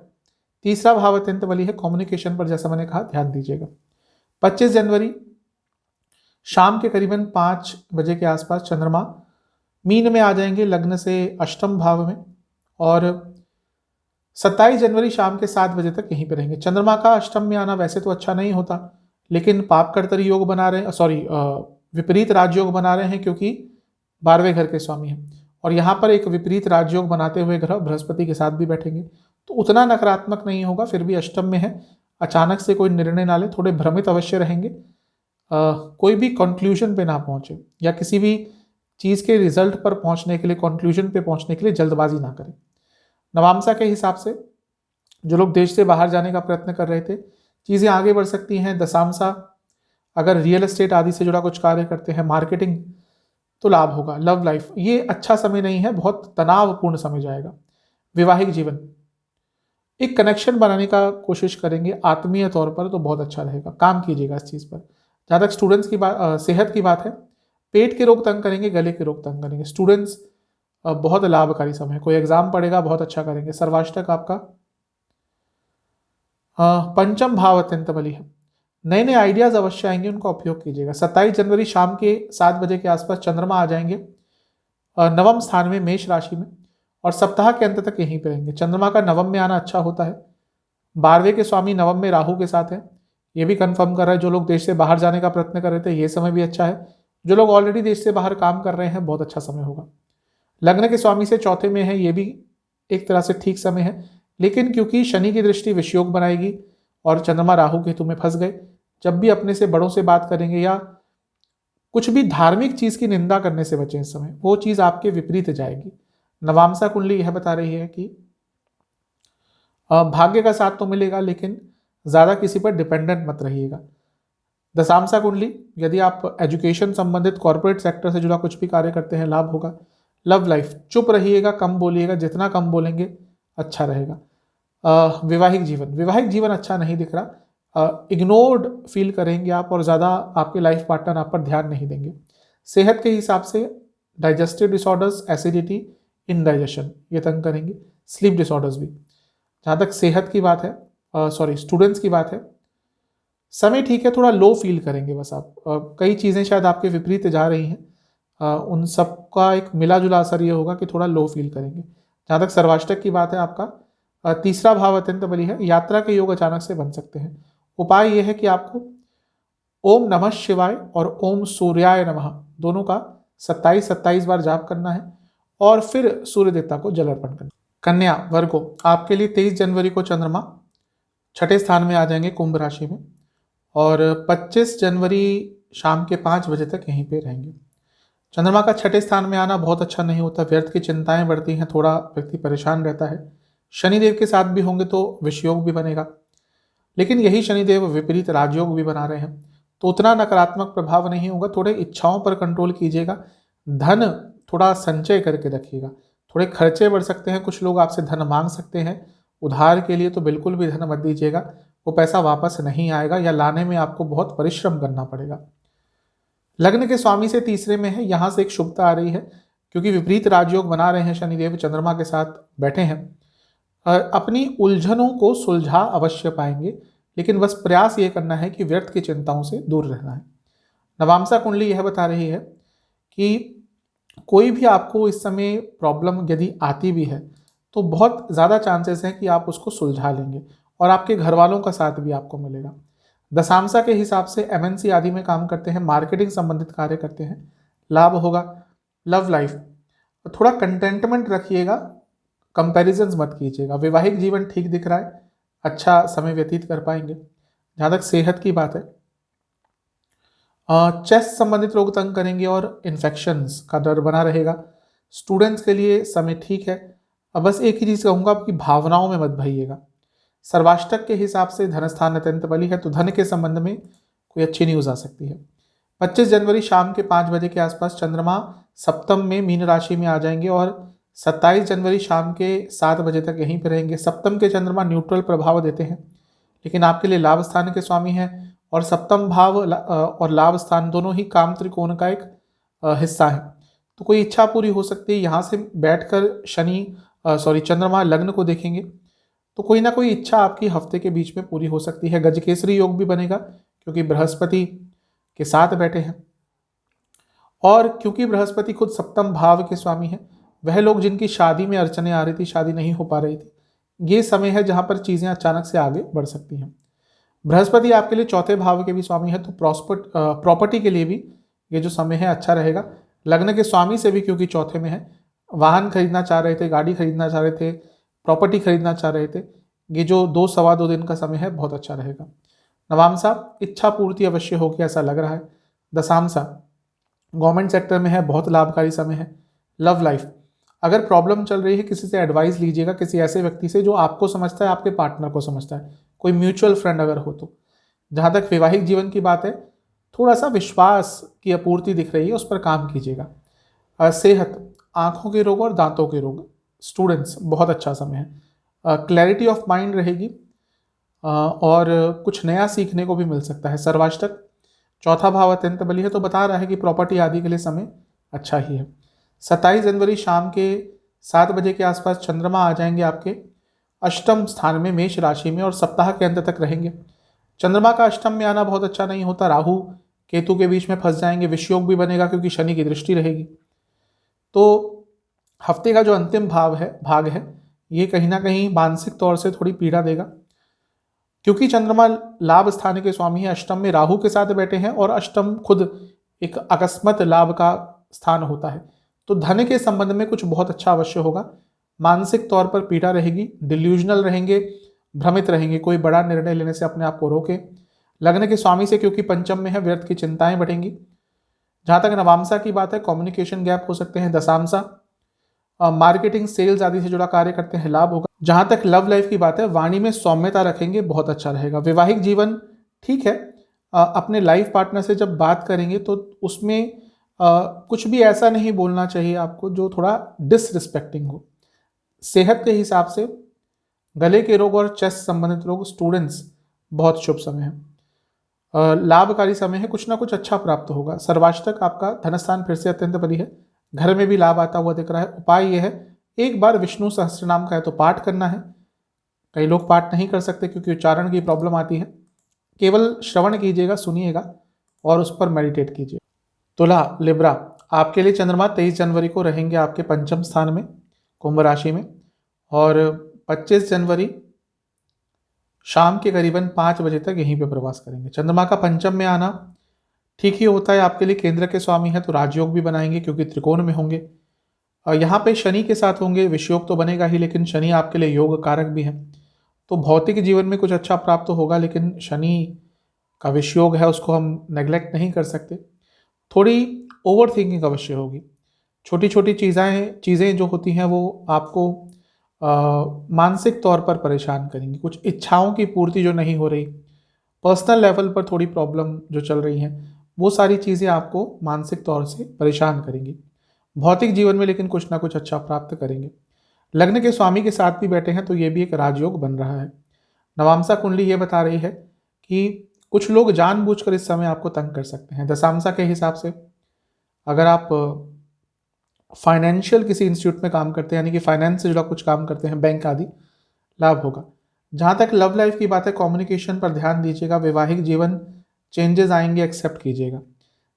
तीसरा भाव अत्यंत बली है, कम्युनिकेशन पर जैसा मैंने कहा ध्यान दीजिएगा। 25 जनवरी शाम के करीबन 5 बजे के आसपास चंद्रमा मीन में आ जाएंगे, लग्न से अष्टम भाव में, और 27 जनवरी शाम के 7 बजे तक यहीं पे रहेंगे। चंद्रमा का अष्टम में आना वैसे तो अच्छा नहीं होता, लेकिन पाप कर्तरी योग बना रहे हैं, विपरीत राजयोग बना रहे हैं, क्योंकि 12वें घर के स्वामी हैं। और यहाँ पर एक विपरीत राजयोग बनाते हुए ग्रह बृहस्पति के साथ भी बैठेंगे, तो उतना नकारात्मक नहीं होगा, फिर भी अष्टम में है। अचानक से कोई निर्णय ना ले, थोड़े भ्रमित अवश्य रहेंगे। कोई भी कंक्लूजन पे ना पहुंचे, या किसी भी चीज़ के रिजल्ट पर पहुंचने के लिए, कंक्लूजन पे पहुंचने के लिए जल्दबाजी ना करें। नवामसा के हिसाब से जो लोग देश से बाहर जाने का प्रयत्न कर रहे थे, चीज़ें आगे बढ़ सकती हैं। दशामसा अगर रियल एस्टेट आदि से जुड़ा कुछ कार्य करते हैं, मार्केटिंग, तो लाभ होगा। लव लाइफ ये अच्छा समय नहीं है, बहुत तनावपूर्ण समय जाएगा। वैवाहिक जीवन एक कनेक्शन बनाने का कोशिश करेंगे आत्मीय तौर पर, तो बहुत अच्छा रहेगा, काम कीजिएगा इस चीज़ पर। जहाँ तक स्टूडेंट्स की बात, सेहत की बात है, पेट के रोग तंग करेंगे, गले के रोग तंग करेंगे। स्टूडेंट्स बहुत लाभकारी समय है, कोई एग्जाम पड़ेगा, बहुत अच्छा करेंगे। सर्वाष्टक आपका पंचम भाव अत्यंत बली है, नए नए आइडियाज अवश्य आएंगे, उनका उपयोग कीजिएगा। 27 जनवरी शाम के 7 बजे के आसपास चंद्रमा आ जाएंगे नवम स्थान में, मेष राशि में, और सप्ताह के अंत तक यहीं पे रहेंगे। चंद्रमा का नवम में आना अच्छा होता है। 12वें के स्वामी नवम में राहु के साथ है, ये भी कंफर्म कर रहा है। जो लोग देश से बाहर जाने का प्रयत्न कर रहे थे, ये समय भी अच्छा है। जो लोग ऑलरेडी देश से बाहर काम कर रहे हैं, बहुत अच्छा समय होगा। लग्न के स्वामी से चौथे में है, ये भी एक तरह से ठीक समय है, लेकिन क्योंकि शनि की दृष्टि विषयोग बनाएगी और चंद्रमा राहु केतु में फंस गए, जब भी अपने से बड़ों से बात करेंगे या कुछ भी धार्मिक चीज की निंदा करने से बचें इस समय, वो चीज आपके विपरीत जाएगी। नवामसा कुंडली यह बता रही है कि भाग्य का साथ तो मिलेगा, लेकिन ज्यादा किसी पर डिपेंडेंट मत रहिएगा। दशामसा कुंडली यदि आप एजुकेशन संबंधित कॉर्पोरेट सेक्टर से जुड़ा कुछ भी कार्य करते हैं, लाभ होगा। लव लाइफ चुप रहिएगा, कम बोलिएगा, जितना कम बोलेंगे अच्छा रहेगा। वैवाहिक जीवन अच्छा नहीं दिख रहा, इग्नोर्ड फील करेंगे आप, और ज़्यादा आपके लाइफ पार्टनर आप पर ध्यान नहीं देंगे। सेहत के हिसाब से डाइजेस्टिव डिसऑर्डर्स, एसिडिटी, इनडाइजेशन ये तंग करेंगे। स्लीप डिसऑर्डर्स भी। जहाँ तक सेहत की बात है, स्टूडेंट्स की बात है, समय ठीक है, थोड़ा लो फील करेंगे बस आप। कई चीज़ें शायद आपके विपरीत जा रही हैं, उन सब का एक मिला जुला असर ये होगा कि थोड़ा लो फील करेंगे। जहाँ तक सर्वाष्टक की बात है, आपका तीसरा भाव अत्यंत बली है, यात्रा के योग अचानक से बन सकते हैं। उपाय यह है कि आपको ओम नमः शिवाय और ओम सूर्याय नमः दोनों का 27-27 बार जाप करना है और फिर सूर्य देवता को जल अर्पण करना। कन्या वर्गो, आपके लिए 23 जनवरी को चंद्रमा छठे स्थान में आ जाएंगे कुंभ राशि में और 25 जनवरी शाम के 5 बजे तक यहीं पे रहेंगे। चंद्रमा का छठे स्थान में आना बहुत अच्छा नहीं होता, व्यर्थ की चिंताएं बढ़ती हैं, थोड़ा व्यक्ति परेशान रहता है। शनिदेव के साथ भी होंगे तो विषयोग भी बनेगा, लेकिन यही शनिदेव विपरीत राजयोग भी बना रहे हैं तो उतना नकारात्मक प्रभाव नहीं होगा। थोड़े इच्छाओं पर कंट्रोल कीजिएगा, धन थोड़ा संचय करके रखिएगा। थोड़े खर्चे बढ़ सकते हैं, कुछ लोग आपसे धन मांग सकते हैं उधार के लिए, तो बिल्कुल भी धन मत दीजिएगा, वो पैसा वापस नहीं आएगा या लाने में आपको बहुत परिश्रम करना पड़ेगा। लग्न के स्वामी से तीसरे में है, यहाँ से एक शुभता आ रही है क्योंकि विपरीत राजयोग बना रहे हैं शनिदेव, चंद्रमा के साथ बैठे हैं। अपनी उलझनों को सुलझा अवश्य पाएंगे, लेकिन बस प्रयास ये करना है कि व्यर्थ की चिंताओं से दूर रहना है। नवांसा कुंडली यह बता रही है कि कोई भी आपको इस समय प्रॉब्लम यदि आती भी है तो बहुत ज़्यादा चांसेस हैं कि आप उसको सुलझा लेंगे और आपके घर वालों का साथ भी आपको मिलेगा। दशांशा के हिसाब से एमएनसी आदि में काम करते हैं, मार्केटिंग संबंधित कार्य करते हैं, लाभ होगा। लव लाइफ थोड़ा कंटेंटमेंट रखिएगा, कंपैरिजंस मत कीजिएगा। वैवाहिक जीवन ठीक दिख रहा है, अच्छा समय व्यतीत कर पाएंगे। जहाँ तक सेहत की बात है, चेस्ट संबंधित रोग तंग करेंगे और इन्फेक्शंस का डर बना रहेगा। स्टूडेंट्स के लिए समय ठीक है। अब बस एक ही चीज़ कहूँगा, आपकी भावनाओं में मत भइएगा। सर्वाष्टक के हिसाब से धन स्थान अत्यंत बली है, तो धन के संबंध में कोई अच्छी न्यूज़ आ सकती है। 25 जनवरी शाम के 5 बजे के आसपास चंद्रमा सप्तम में मीन राशि में आ जाएंगे और 27 जनवरी शाम के 7 बजे तक यहीं पर रहेंगे। सप्तम के चंद्रमा न्यूट्रल प्रभाव देते हैं, लेकिन आपके लिए लाभ स्थान के स्वामी हैं और सप्तम भाव और लाभ स्थान दोनों ही काम त्रिकोण का एक हिस्सा है, तो कोई इच्छा पूरी हो सकती है। यहाँ से बैठकर चंद्रमा लग्न को देखेंगे तो कोई ना कोई इच्छा आपकी हफ्ते के बीच में पूरी हो सकती है। गजकेसरी योग भी बनेगा क्योंकि बृहस्पति के साथ बैठे हैं और क्योंकि बृहस्पति खुद सप्तम भाव के स्वामी हैं, वह लोग जिनकी शादी में अड़चने आ रही थी, शादी नहीं हो पा रही थी, ये समय है जहाँ पर चीज़ें अचानक से आगे बढ़ सकती हैं। बृहस्पति आपके लिए चौथे भाव के भी स्वामी है, तो प्रॉपर्टी के लिए भी ये जो समय है अच्छा रहेगा। लग्न के स्वामी से भी क्योंकि चौथे में है, वाहन खरीदना चाह रहे थे, गाड़ी खरीदना चाह रहे थे, प्रॉपर्टी खरीदना चाह रहे थे, ये जो 2-2.25 दिन का समय है बहुत अच्छा रहेगा। नवामसा इच्छा पूर्ति अवश्य होगी ऐसा लग रहा है। दशामसा गवर्नमेंट सेक्टर में है, बहुत लाभकारी समय है। लव लाइफ अगर प्रॉब्लम चल रही है, किसी से एडवाइस लीजिएगा, किसी ऐसे व्यक्ति से जो आपको समझता है, आपके पार्टनर को समझता है, कोई म्यूचुअल फ्रेंड अगर हो तो। जहाँ तक वैवाहिक जीवन की बात है, थोड़ा सा विश्वास की अपूर्ति दिख रही है, उस पर काम कीजिएगा। सेहत आँखों के रोग और दांतों के रोग, स्टूडेंट्स बहुत अच्छा समय है। क्लैरिटी ऑफ माइंड रहेगी और कुछ नया सीखने को भी मिल सकता है। सर्वाष्टक चौथा भाव अत्यंत बली है, तो बता रहा है कि प्रॉपर्टी आदि के लिए समय अच्छा ही है। 27 जनवरी शाम के 7 बजे के आसपास चंद्रमा आ जाएंगे आपके अष्टम स्थान में मेष राशि में और सप्ताह के अंत तक रहेंगे। चंद्रमा का अष्टम में आना बहुत अच्छा नहीं होता, राहु केतु के बीच में फंस जाएंगे, विषयोग भी बनेगा क्योंकि शनि की दृष्टि रहेगी। तो हफ्ते का जो अंतिम भाग है ये कहीं ना कहीं मानसिक तौर से थोड़ी पीड़ा देगा, क्योंकि चंद्रमा लाभ स्थान के स्वामी है, अष्टम में राहु के साथ बैठे हैं और अष्टम खुद एक अकस्मात लाभ का स्थान होता है, तो धन के संबंध में कुछ बहुत अच्छा अवश्य होगा। मानसिक तौर पर पीड़ा रहेगी, डिल्यूजनल रहेंगे, भ्रमित रहेंगे, कोई बड़ा निर्णय लेने से अपने आप को रोके। लग्न के स्वामी से क्योंकि पंचम में है, व्यर्थ की चिंताएं बढ़ेंगी। जहाँ तक नवामसा की बात है, कम्युनिकेशन गैप हो सकते हैं। दशामसा मार्केटिंग सेल्स आदि से जुड़ा कार्य करते हैं, लाभ होगा। जहाँ तक लव लाइफ की बात है, वाणी में सौम्यता रखेंगे, बहुत अच्छा रहेगा। वैवाहिक जीवन ठीक है, अपने लाइफ पार्टनर से जब बात करेंगे तो उसमें कुछ भी ऐसा नहीं बोलना चाहिए आपको जो थोड़ा डिसरिस्पेक्टिंग हो। सेहत के हिसाब से गले के रोग और चेस्ट संबंधित रोग, स्टूडेंट्स बहुत शुभ समय है, लाभकारी समय है, कुछ ना कुछ अच्छा प्राप्त होगा। सर्वाष्टक आपका धनस्थान फिर से अत्यंत बली है, घर में भी लाभ आता हुआ दिख रहा है। उपाय यह है, एक बार विष्णु सहस्त्रनाम का है तो पाठ करना है। कई लोग पाठ नहीं कर सकते क्योंकि उच्चारण की प्रॉब्लम आती है, केवल श्रवण कीजिएगा, सुनिएगा और उस पर मेडिटेट कीजिए। तुला लिब्रा आपके लिए चंद्रमा 23 जनवरी को रहेंगे आपके पंचम स्थान में कुंभ राशि में और 25 जनवरी शाम के करीबन 5 बजे तक यहीं पे प्रवास करेंगे। चंद्रमा का पंचम में आना ठीक ही होता है आपके लिए, केंद्र के स्वामी है तो राजयोग भी बनाएंगे क्योंकि त्रिकोण में होंगे। और यहाँ पे शनि के साथ होंगे, विषयोग तो बनेगा ही लेकिन शनि आपके लिए योग कारक भी है, तो भौतिक जीवन में कुछ अच्छा प्राप्त होगा, लेकिन शनि का विषयोग है उसको हम नेग्लेक्ट नहीं कर सकते। थोड़ी ओवर थिंकिंग अवश्य होगी, छोटी छोटी चीज़ें जो होती हैं वो आपको मानसिक तौर पर परेशान करेंगी। कुछ इच्छाओं की पूर्ति जो नहीं हो रही, पर्सनल लेवल पर थोड़ी प्रॉब्लम जो चल रही हैं, वो सारी चीज़ें आपको मानसिक तौर से परेशान करेंगी। भौतिक जीवन में लेकिन कुछ ना कुछ अच्छा प्राप्त करेंगे। लग्न के स्वामी के साथ भी बैठे हैं तो ये भी एक राजयोग बन रहा है। नवामसा कुंडली ये बता रही है कि कुछ लोग जानबूझकर इस समय आपको तंग कर सकते हैं। दशांशा के हिसाब से अगर आप फाइनेंशियल किसी इंस्टीट्यूट में काम करते हैं, यानी कि फाइनेंस से जुड़ा कुछ काम करते हैं, बैंक आदि, लाभ होगा। जहाँ तक लव लाइफ की बात है, कम्युनिकेशन पर ध्यान दीजिएगा। वैवाहिक जीवन चेंजेस आएंगे, एक्सेप्ट कीजिएगा।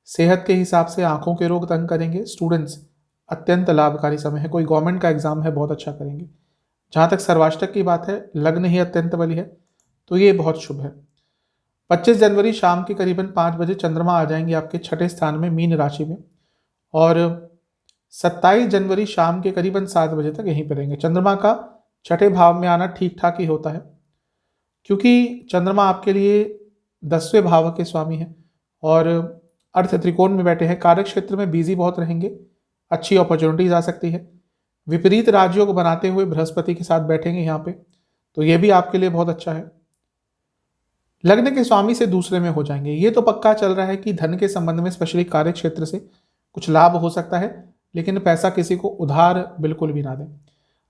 सेहत के हिसाब से आंखों के रोग तंग करेंगे। स्टूडेंट्स अत्यंत लाभकारी समय है, कोई गवर्नमेंट का एग्जाम है बहुत अच्छा करेंगे। जहाँ तक सर्वाष्टक की बात है, लग्न ही अत्यंत बली है तो ये बहुत शुभ है। 25 जनवरी शाम के करीबन 5 बजे चंद्रमा आ जाएंगे आपके छठे स्थान में, मीन राशि में, और 27 जनवरी शाम के करीबन 7 बजे तक यहीं पर रहेंगे। चंद्रमा का छठे भाव में आना ठीक ठाक ही होता है क्योंकि चंद्रमा आपके लिए 10वें भाव के स्वामी हैं और अर्थ त्रिकोण में बैठे हैं। कार्य क्षेत्र में बिजी बहुत रहेंगे, अच्छी अपॉर्चुनिटीज आ सकती है। विपरीत राजयोग बनाते हुए बृहस्पति के साथ बैठेंगे यहाँ पे, तो ये भी आपके लिए बहुत अच्छा है। लग्न के स्वामी से दूसरे में हो जाएंगे, ये तो पक्का चल रहा है कि धन के संबंध में स्पेशली कार्य क्षेत्र से कुछ लाभ हो सकता है, लेकिन पैसा किसी को उधार बिल्कुल भी ना दें।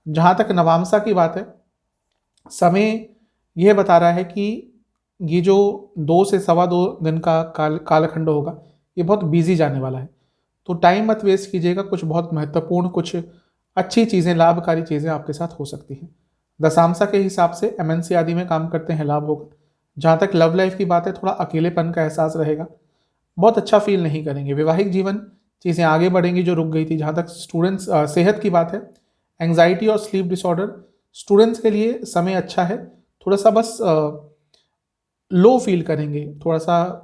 जहाँ तक नवामसा की बात है, समय यह बता रहा है कि ये जो 2 से सवा 2 दिन का कालखंड होगा, ये बहुत बिजी जाने वाला है, तो टाइम मत वेस्ट कीजिएगा। कुछ बहुत महत्वपूर्ण, कुछ अच्छी चीज़ें, लाभकारी चीज़ें आपके साथ हो सकती हैं। दशांशा के हिसाब से एमएनसी आदि में काम करते हैं, लाभ होगा। जहाँ तक लव लाइफ की बात है, थोड़ा अकेलेपन का एहसास रहेगा, बहुत अच्छा फील नहीं करेंगे। वैवाहिक जीवन चीज़ें आगे बढ़ेंगी जो रुक गई थी। जहाँ तक स्टूडेंट्स सेहत की बात है, एंग्जाइटी और स्लीप डिसऑर्डर स्टूडेंट्स के लिए समय अच्छा है, थोड़ा सा बस लो फील करेंगे, थोड़ा सा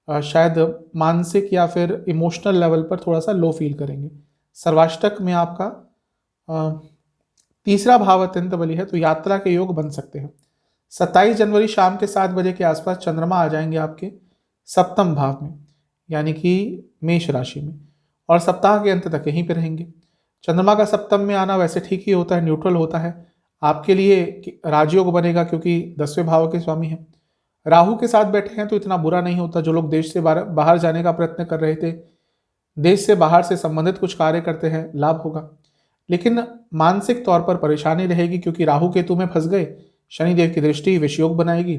शायद मानसिक या फिर इमोशनल लेवल पर थोड़ा सा लो फील करेंगे। सर्वाष्टक में आपका तीसरा भाव अत्यंत बली है तो यात्रा के योग बन सकते हैं। 27 जनवरी शाम के 7 बजे के आसपास चंद्रमा आ जाएंगे आपके सप्तम भाव में, यानी कि मेष राशि में, और सप्ताह के अंत तक यहीं पे रहेंगे। चंद्रमा का सप्तम में आना वैसे ठीक ही होता है, न्यूट्रल होता है आपके लिए। राजयोग बनेगा क्योंकि 10वें भाव के स्वामी हैं। राहु के साथ बैठे हैं तो इतना बुरा नहीं होता। जो लोग देश से बाहर जाने का प्रयत्न कर रहे थे, देश से बाहर से संबंधित कुछ कार्य करते हैं, लाभ होगा, लेकिन मानसिक तौर पर परेशानी रहेगी क्योंकि राहु केतु में फंस गए। शनिदेव की दृष्टि विषयोग बनाएगी।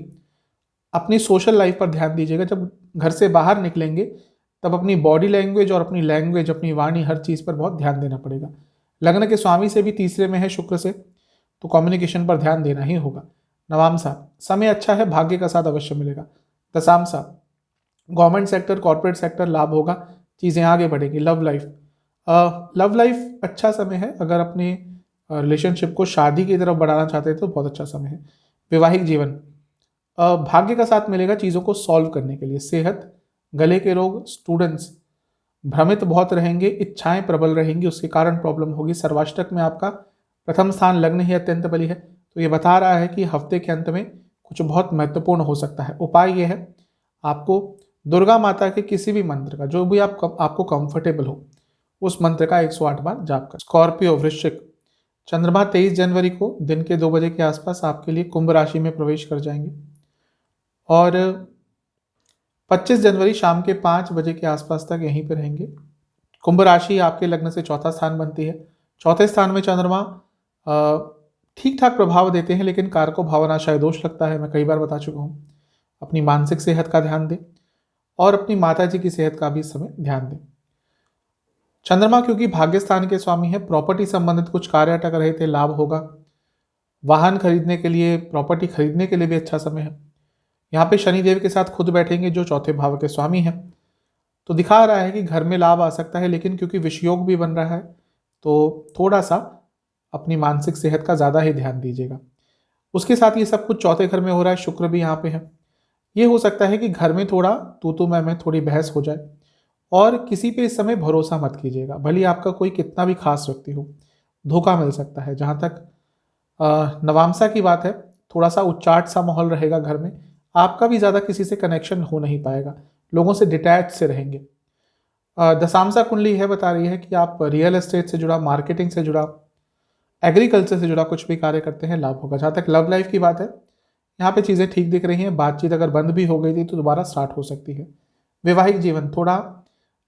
अपनी सोशल लाइफ पर ध्यान दीजिएगा। जब घर से बाहर निकलेंगे तब अपनी बॉडी लैंग्वेज और अपनी लैंग्वेज, अपनी वाणी, हर चीज़ पर बहुत ध्यान देना पड़ेगा। लग्न के स्वामी से भी तीसरे में है शुक्र से, तो कम्युनिकेशन पर ध्यान देना ही होगा। नवामसा समय अच्छा है, भाग्य का साथ अवश्य मिलेगा। दशामसा गवर्नमेंट सेक्टर, कॉर्पोरेट सेक्टर, लाभ होगा, चीज़ें आगे बढ़ेगी। लव लाइफ अच्छा समय है। अगर अपने रिलेशनशिप को शादी की तरफ बढ़ाना चाहते हैं तो बहुत अच्छा समय है। वैवाहिक जीवन भाग्य का साथ मिलेगा चीज़ों को सॉल्व करने के लिए। सेहत, गले के रोग, स्टूडेंट्स भ्रमित बहुत रहेंगे, इच्छाएं प्रबल रहेंगी, उसके कारण प्रॉब्लम होगी। सर्वाष्टक में आपका प्रथम स्थान लग्न ही अत्यंत बली है, तो ये बता रहा है कि हफ्ते के अंत में कुछ बहुत महत्वपूर्ण हो सकता है। उपाय ये है, आपको दुर्गा माता के किसी भी मंत्र का, जो भी आपको कंफर्टेबल हो, उस मंत्र का 108 बार जाप कर। स्कॉर्पियो, वृश्चिक, चंद्रमा 23 जनवरी को दिन के 2 बजे के आसपास आपके लिए कुंभ राशि में प्रवेश कर जाएंगे और 25 जनवरी शाम के 5 बजे के आसपास तक यहीं पर रहेंगे। कुंभ राशि आपके लग्न से चौथा स्थान बनती है। चौथे स्थान में चंद्रमा ठीक ठाक प्रभाव देते हैं, लेकिन कारको भावनाशय दोष लगता है, मैं कई बार बता चुका हूँ। अपनी मानसिक सेहत का ध्यान दें और अपनी माता जी की सेहत का भी इस समय ध्यान दें। चंद्रमा क्योंकि भाग्य स्थान के स्वामी है, प्रॉपर्टी संबंधित कुछ कार्य अटक रहे थे, लाभ होगा। वाहन खरीदने के लिए, प्रॉपर्टी खरीदने के लिए भी अच्छा समय है। यहाँ पे शनिदेव के साथ खुद बैठेंगे जो चौथे भाव के स्वामी हैं, तो दिखा रहा है कि घर में लाभ आ सकता है, लेकिन क्योंकि विषयोग भी बन रहा है तो थोड़ा सा अपनी मानसिक सेहत का ज़्यादा ही ध्यान दीजिएगा। उसके साथ ये सब कुछ चौथे घर में हो रहा है, शुक्र भी यहाँ पे है। ये हो सकता है कि घर में थोड़ा तू मैं में थोड़ी बहस हो जाए, और किसी पे इस समय भरोसा मत कीजिएगा, भले ही आपका कोई कितना भी खास व्यक्ति हो, धोखा मिल सकता है। जहाँ तक नवामसा की बात है, थोड़ा सा उच्चाट सा माहौल रहेगा घर में, आपका भी ज़्यादा किसी से कनेक्शन हो नहीं पाएगा, लोगों से डिटैच से रहेंगे। दशामसा कुंडली है बता रही है कि आप रियल एस्टेट से जुड़ा, मार्केटिंग से जुड़ा, एग्रीकल्चर से जुड़ा कुछ भी कार्य करते हैं, लाभ होगा। जहाँ तक लव लाइफ की बात है, यहाँ पे चीज़ें ठीक दिख रही हैं, बातचीत अगर बंद भी हो गई थी तो दोबारा स्टार्ट हो सकती है। वैवाहिक जीवन थोड़ा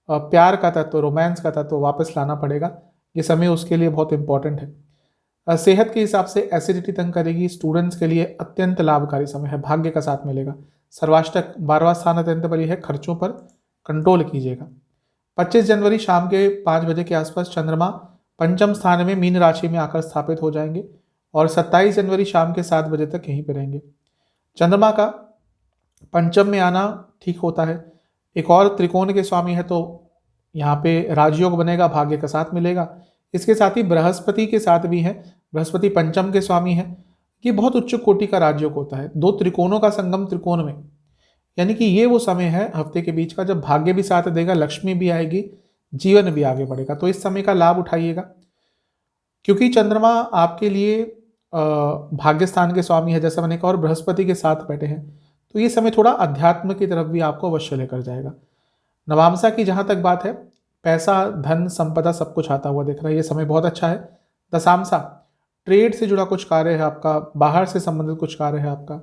प्यार का तत्व, रोमांस का तत्व वापस लाना पड़ेगा, ये समय उसके लिए बहुत इंपॉर्टेंट है। सेहत के हिसाब से एसिडिटी तंग करेगी, स्टूडेंट्स के लिए अत्यंत लाभकारी समय है, भाग्य का साथ मिलेगा। सर्वाष्टक 12वां स्थान अत्यंत बड़ी है, खर्चों पर कंट्रोल कीजिएगा। 25 जनवरी शाम के 5 बजे के आसपास चंद्रमा पंचम स्थान में मीन राशि में आकर स्थापित हो जाएंगे, और 27 जनवरी शाम के 7 बजे तक यहीं पर रहेंगे। चंद्रमा का पंचम में आना ठीक होता है, एक और त्रिकोण के स्वामी है, तो यहाँ पे राजयोग बनेगा, भाग्य का साथ मिलेगा। इसके साथ ही बृहस्पति के साथ भी है, बृहस्पति पंचम के स्वामी है, ये बहुत उच्च कोटि का राजयोग होता है, दो त्रिकोणों का संगम त्रिकोण में, यानी कि ये वो समय है हफ्ते के बीच का जब भाग्य भी साथ देगा, लक्ष्मी भी आएगी, जीवन भी आगे बढ़ेगा। तो इस समय का लाभ उठाइएगा, क्योंकि चंद्रमा आपके लिए भाग्य स्थान के स्वामी है, जैसा मैंने कहा, और बृहस्पति के साथ बैठे हैं, तो ये समय थोड़ा अध्यात्म की तरफ भी आपको अवश्य लेकर जाएगा। नवामसा की जहाँ तक बात है, पैसा, धन, संपदा सब कुछ आता हुआ दिख रहा है, ये समय बहुत अच्छा है। दशामसा ट्रेड से जुड़ा कुछ कार्य है आपका, बाहर से संबंधित कुछ कार्य है आपका,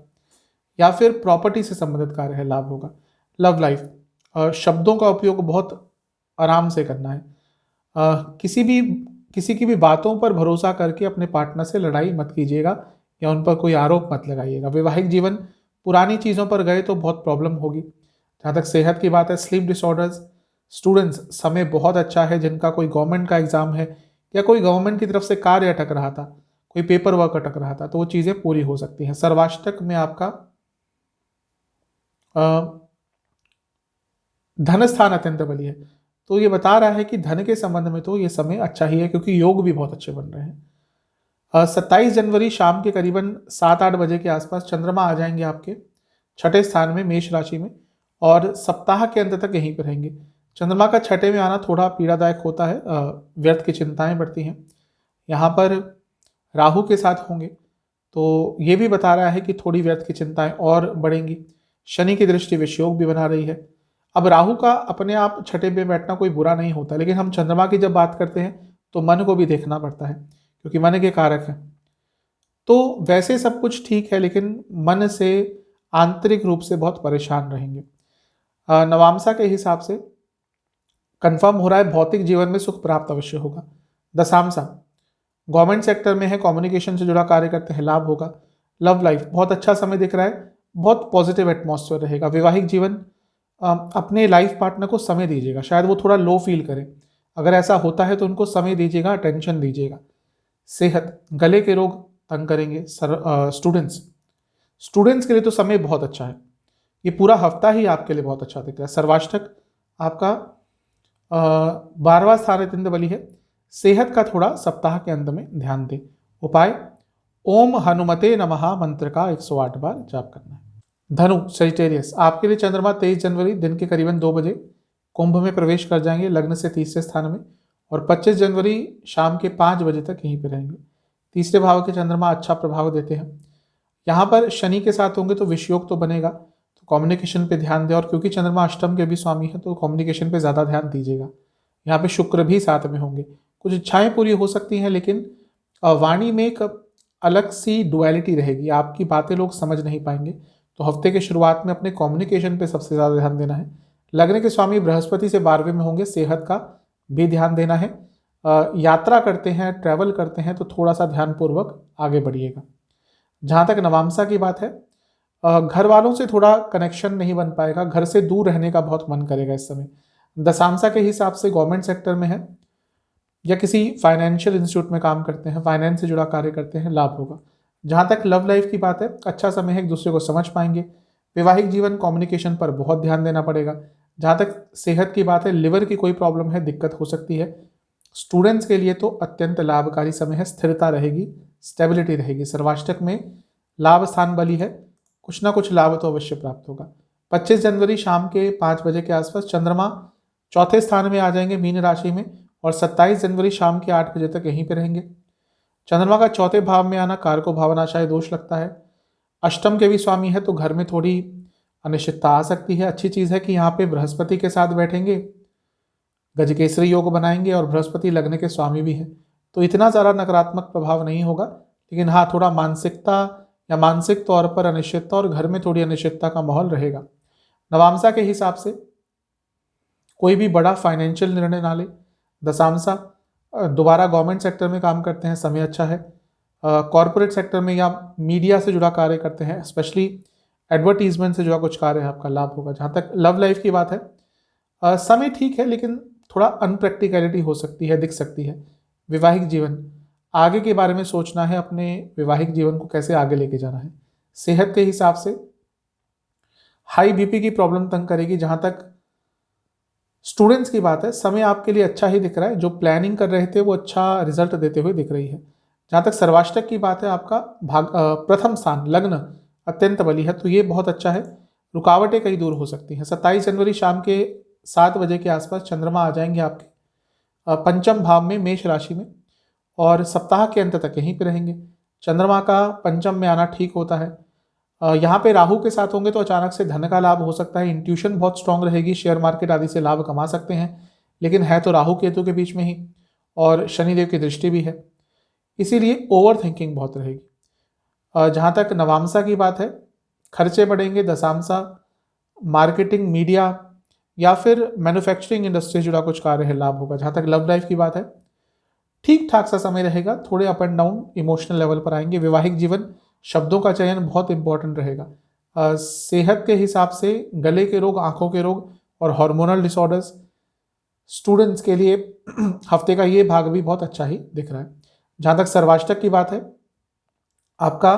या फिर प्रॉपर्टी से संबंधित कार्य है, लाभ होगा। लव लाइफ, शब्दों का उपयोग बहुत आराम से करना है, किसी की भी बातों पर भरोसा करके अपने पार्टनर से लड़ाई मत कीजिएगा या उन पर कोई आरोप मत लगाइएगा। वैवाहिक जीवन, पुरानी चीज़ों पर गए तो बहुत प्रॉब्लम होगी। जहाँ तक सेहत की बात है, स्लीप डिसऑर्डर्स, स्टूडेंट्स समय बहुत अच्छा है, जिनका कोई गवर्नमेंट का एग्जाम है या कोई गवर्नमेंट की तरफ से कार्य अटक रहा था, कोई पेपर वर्क अटक रहा था, तो वो चीज़ें पूरी हो सकती हैं। सर्वाष्टक में आपका धन स्थान अत्यंत बली है, तो ये बता रहा है कि धन के संबंध में तो ये समय अच्छा ही है, क्योंकि योग भी बहुत अच्छे बन रहे हैं। 27 जनवरी शाम के करीबन 7-8 बजे के आसपास चंद्रमा आ जाएंगे आपके छठे स्थान में, मेष राशि में, और सप्ताह के अंत तक यहीं पर रहेंगे। चंद्रमा का छठे में आना थोड़ा पीड़ादायक होता है, व्यर्थ की चिंताएं बढ़ती हैं। यहाँ पर राहु के साथ होंगे, तो ये भी बता रहा है कि थोड़ी व्यर्थ की चिंताएं और बढ़ेंगी। शनि की दृष्टि विषयोग भी बना रही है। अब राहु का अपने आप छठे पे बैठना कोई बुरा नहीं होता, लेकिन हम चंद्रमा की जब बात करते हैं तो मन को भी देखना पड़ता है, क्योंकि मन के कारक है। तो वैसे सब कुछ ठीक है, लेकिन मन से आंतरिक रूप से बहुत परेशान रहेंगे। नवामसा के हिसाब से कंफर्म हो रहा है, भौतिक जीवन में सुख प्राप्त अवश्य होगा। दशामसा गवर्नमेंट सेक्टर में है, कम्युनिकेशन से जुड़ा कार्य करते हैं, लाभ होगा। लव लाइफ बहुत अच्छा समय दिख रहा है, बहुत पॉजिटिव एटमॉस्फेयर रहेगा। वैवाहिक जीवन, अपने लाइफ पार्टनर को समय दीजिएगा, शायद वो थोड़ा लो फील करें, अगर ऐसा होता है तो उनको समय दीजिएगा, अटेंशन दीजिएगा। सेहत, गले के रोग तंग करेंगे। स्टूडेंट्स के लिए तो समय बहुत अच्छा है, ये पूरा हफ्ता ही आपके लिए बहुत अच्छा दिख रहा है। सर्वाष्टक आपका 12वां स्थान अत्यंत बली है। सेहत का थोड़ा सप्ताह के अंत में ध्यान दें। उपाय, ओम हनुमते नमः मंत्र का 108 बार जाप करना है। धनु सेजिटेरियस, आपके लिए चंद्रमा 23 जनवरी दिन के करीबन 2 बजे कुंभ में प्रवेश कर जाएंगे, लग्न से तीसरे स्थान में, और 25 जनवरी शाम के 5 बजे तक यहीं पर रहेंगे। तीसरे भाव के चंद्रमा अच्छा प्रभाव देते हैं। यहाँ पर शनि के साथ होंगे तो विषयोग तो बनेगा, तो कम्युनिकेशन पे ध्यान दें, और क्योंकि चंद्रमा अष्टम के भी स्वामी है तो कम्युनिकेशन पे ज़्यादा ध्यान दीजिएगा। यहाँ पे शुक्र भी साथ में होंगे, कुछ इच्छाएं पूरी हो सकती हैं, लेकिन वाणी में एक अलग सी डुअलिटी रहेगी, आपकी बातें लोग समझ नहीं पाएंगे। तो हफ्ते के शुरुआत में अपने कम्युनिकेशन पे सबसे ज़्यादा ध्यान देना है। लग्न के स्वामी बृहस्पति से 12वें में होंगे, सेहत का भी ध्यान देना है। यात्रा करते हैं, ट्रैवल करते हैं तो थोड़ा सा ध्यानपूर्वक आगे बढ़िएगा। जहाँ तक नवामसा की बात है, घर वालों से थोड़ा कनेक्शन नहीं बन पाएगा, घर से दूर रहने का बहुत मन करेगा इस समय। दशामसा के हिसाब से गवर्नमेंट सेक्टर में है या किसी फाइनेंशियल इंस्टीट्यूट में काम करते हैं, फाइनेंस से जुड़ा कार्य करते हैं, लाभ होगा। जहाँ तक लव लाइफ की बात है, अच्छा समय है, एक दूसरे को समझ पाएंगे। वैवाहिक जीवन, कम्युनिकेशन पर बहुत ध्यान देना पड़ेगा। जहाँ तक सेहत की बात है, लिवर की कोई प्रॉब्लम है, दिक्कत हो सकती है। स्टूडेंट्स के लिए तो अत्यंत लाभकारी समय है, स्थिरता रहेगी, स्टेबिलिटी रहेगी। सर्वाष्टक में लाभ स्थान बली है, कुछ ना कुछ लाभ तो अवश्य प्राप्त होगा। 25 जनवरी शाम के 5 बजे के आसपास चंद्रमा चौथे स्थान में आ जाएंगे मीन राशि में, और 27 जनवरी शाम के 8 बजे तक यहीं पे रहेंगे। चंद्रमा का चौथे भाव में आना कारको भावनाशायी दोष लगता है। अष्टम के भी स्वामी है तो घर में थोड़ी अनिश्चितता आ सकती है। अच्छी चीज़ है कि यहाँ पे बृहस्पति के साथ बैठेंगे, गजकेसरी योग बनाएंगे, और बृहस्पति लग्न के स्वामी भी हैं, तो इतना ज़्यादा नकारात्मक प्रभाव नहीं होगा। लेकिन हाँ, थोड़ा मानसिकता या मानसिक तौर पर अनिश्चितता और घर में थोड़ी अनिश्चितता का माहौल रहेगा। नवांशा के हिसाब से कोई भी बड़ा फाइनेंशियल निर्णय ना ले। दशांशा दोबारा गवर्नमेंट सेक्टर में काम करते हैं, समय अच्छा है। कॉरपोरेट सेक्टर में या मीडिया से जुड़ा कार्य करते हैं, स्पेशली एडवर्टीजमेंट से जुड़ा कुछ कार्य है, आपका लाभ होगा। जहाँ तक लव लाइफ की बात है, समय ठीक है लेकिन थोड़ा अनप्रैक्टिकलिटी हो सकती है, दिख सकती है। वैवाहिक जीवन, आगे के बारे में सोचना है, अपने वैवाहिक जीवन को कैसे आगे लेके जाना है। सेहत के हिसाब से हाई बीपी की प्रॉब्लम तंग करेगी। जहाँ तक स्टूडेंट्स की बात है, समय आपके लिए अच्छा ही दिख रहा है, जो प्लानिंग कर रहे थे वो अच्छा रिजल्ट देते हुए दिख रही है। जहाँ तक सर्वाष्टक की बात है, आपका प्रथम स्थान लग्न अत्यंत बली है, तो ये बहुत अच्छा है। रुकावटें कई दूर हो सकती हैं। 27 जनवरी शाम के 7 बजे के आसपास चंद्रमा आ जाएंगे आपके पंचम भाव में मेष राशि में, और सप्ताह के अंत तक यहीं पे रहेंगे। चंद्रमा का पंचम में आना ठीक होता है। यहाँ पे राहु के साथ होंगे तो अचानक से धन का लाभ हो सकता है। इंट्यूशन बहुत स्ट्रांग रहेगी, शेयर मार्केट आदि से लाभ कमा सकते हैं, लेकिन है तो राहु केतु के बीच में ही, और शनिदेव की दृष्टि भी है, इसीलिए ओवर थिंकिंग बहुत रहेगी। जहाँ तक नवामसा की बात है, खर्चे बढ़ेंगे। दशामसा मार्केटिंग, मीडिया या फिर मैन्युफैक्चरिंग इंडस्ट्री से जुड़ा कुछ कार्य है, लाभ होगा। जहाँ तक लव लाइफ की बात है, ठीक ठाक सा समय रहेगा, थोड़े up and down emotional level पर आएंगे। वैवाहिक जीवन, शब्दों का चयन बहुत इंपॉर्टेंट रहेगा। सेहत के हिसाब से गले के रोग, आंखों के रोग और हार्मोनल डिसऑर्डर्स, स्टूडेंट्स के लिए हफ्ते का ये भाग भी बहुत अच्छा ही दिख रहा है। जहाँ तक सर्वाष्टक की बात है, आपका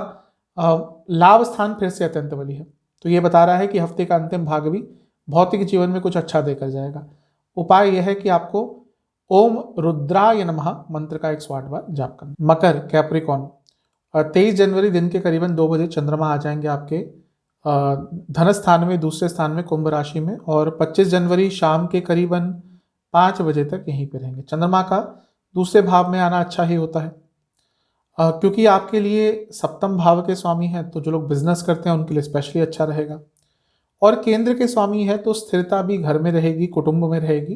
लाभ स्थान फिर से अत्यंत बली है, तो ये बता रहा है कि हफ्ते का अंतिम भाग भी भौतिक जीवन में कुछ अच्छा देकर जाएगा। उपाय यह है कि आपको ओम रुद्राय नमः मंत्र का 108 बार जाप करना। मकर, कैप्रिकॉन, 23 जनवरी दिन के करीबन 2 बजे चंद्रमा आ जाएंगे आपके धन स्थान में, दूसरे स्थान में कुंभ राशि में, और 25 जनवरी शाम के करीबन 5 बजे तक यहीं पे रहेंगे। चंद्रमा का दूसरे भाव में आना अच्छा ही होता है, क्योंकि आपके लिए सप्तम भाव के स्वामी हैं, तो जो लोग बिजनेस करते हैं उनके लिए स्पेशली अच्छा रहेगा। और केंद्र के स्वामी है तो स्थिरता भी घर में रहेगी, कुटुंब में रहेगी,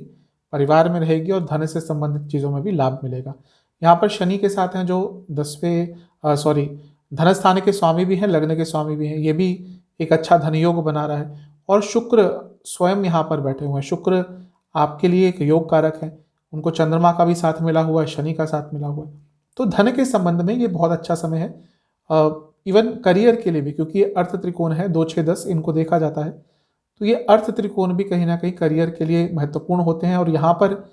परिवार में रहेगी, और धन से संबंधित चीज़ों में भी लाभ मिलेगा। यहाँ पर शनि के साथ हैं जो 10वें धन स्थान के स्वामी भी हैं, लग्न के स्वामी भी हैं, ये भी एक अच्छा धन योग बना रहा है। और शुक्र स्वयं यहाँ पर बैठे हुए हैं। शुक्र आपके लिए एक योग कारक है, उनको चंद्रमा का भी साथ मिला हुआ है, शनि का साथ मिला हुआ है, तो धन के संबंध में ये बहुत अच्छा समय है। इवन करियर के लिए भी, क्योंकि ये अर्थ त्रिकोण है, 2 6 10 इनको देखा जाता है, तो ये अर्थ त्रिकोण भी कहीं ना कहीं करियर के लिए महत्वपूर्ण होते हैं, और यहाँ पर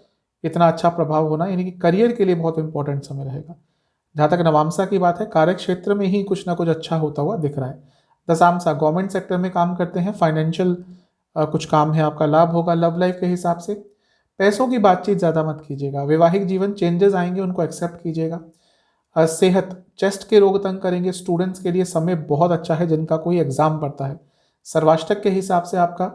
इतना अच्छा प्रभाव होना यानी कि करियर के लिए बहुत इंपॉर्टेंट समय रहेगा। जहाँ तक नवामसा की बात है, कार्य क्षेत्र में ही कुछ ना कुछ अच्छा होता हुआ दिख रहा है। दशामसा गवर्नमेंट सेक्टर में काम करते हैं, फाइनेंशियल कुछ काम है, आपका लाभ होगा। लव लाइफ के हिसाब से पैसों की बातचीत ज़्यादा मत कीजिएगा। वैवाहिक जीवन, चेंजेस आएंगे, उनको एक्सेप्ट कीजिएगा। सेहत, चेस्ट के रोग तंग करेंगे। स्टूडेंट्स के लिए समय बहुत अच्छा है जिनका कोई एग्जाम पड़ता है। सर्वाष्टक के हिसाब से आपका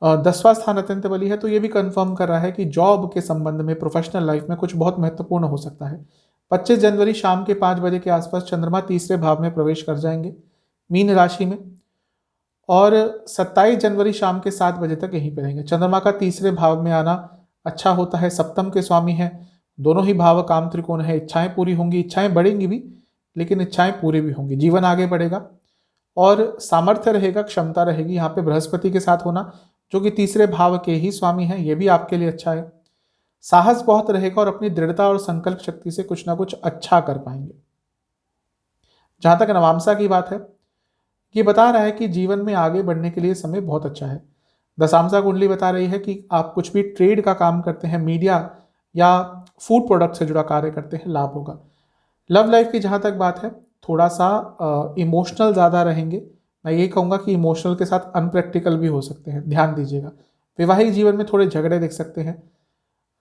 10वां स्थान अत्यंत बली है, तो ये भी कंफर्म कर रहा है कि जॉब के संबंध में, प्रोफेशनल लाइफ में कुछ बहुत महत्वपूर्ण हो सकता है। 25 जनवरी शाम के 5 बजे के आसपास चंद्रमा तीसरे भाव में प्रवेश कर जाएंगे मीन राशि में, और 27 जनवरी शाम के 7 बजे तक यहीं पर रहेंगे। चंद्रमा का तीसरे भाव में आना अच्छा होता है, सप्तम के स्वामी है, दोनों ही भाव काम त्रिकोण है। इच्छाएं पूरी होंगी, इच्छाएं बढ़ेंगी भी, लेकिन इच्छाएं पूरी भी होंगी, जीवन आगे बढ़ेगा, और सामर्थ्य रहेगा, क्षमता रहेगी। यहाँ पे बृहस्पति के साथ होना, जो कि तीसरे भाव के ही स्वामी हैं, ये भी आपके लिए अच्छा है। साहस बहुत रहेगा, और अपनी दृढ़ता और संकल्प शक्ति से कुछ ना कुछ अच्छा कर पाएंगे। जहाँ तक नवामसा की बात है, ये बता रहा है कि जीवन में आगे बढ़ने के लिए समय बहुत अच्छा है। दशामसा कुंडली बता रही है कि आप कुछ भी ट्रेड का काम करते हैं, मीडिया या फूड प्रोडक्ट से जुड़ा कार्य करते हैं, लाभ होगा। लव लाइफ की जहाँ तक बात है, थोड़ा सा इमोशनल ज़्यादा रहेंगे। मैं यही कहूँगा कि इमोशनल के साथ अनप्रैक्टिकल भी हो सकते हैं, ध्यान दीजिएगा। वैवाहिक जीवन में थोड़े झगड़े दिख सकते हैं।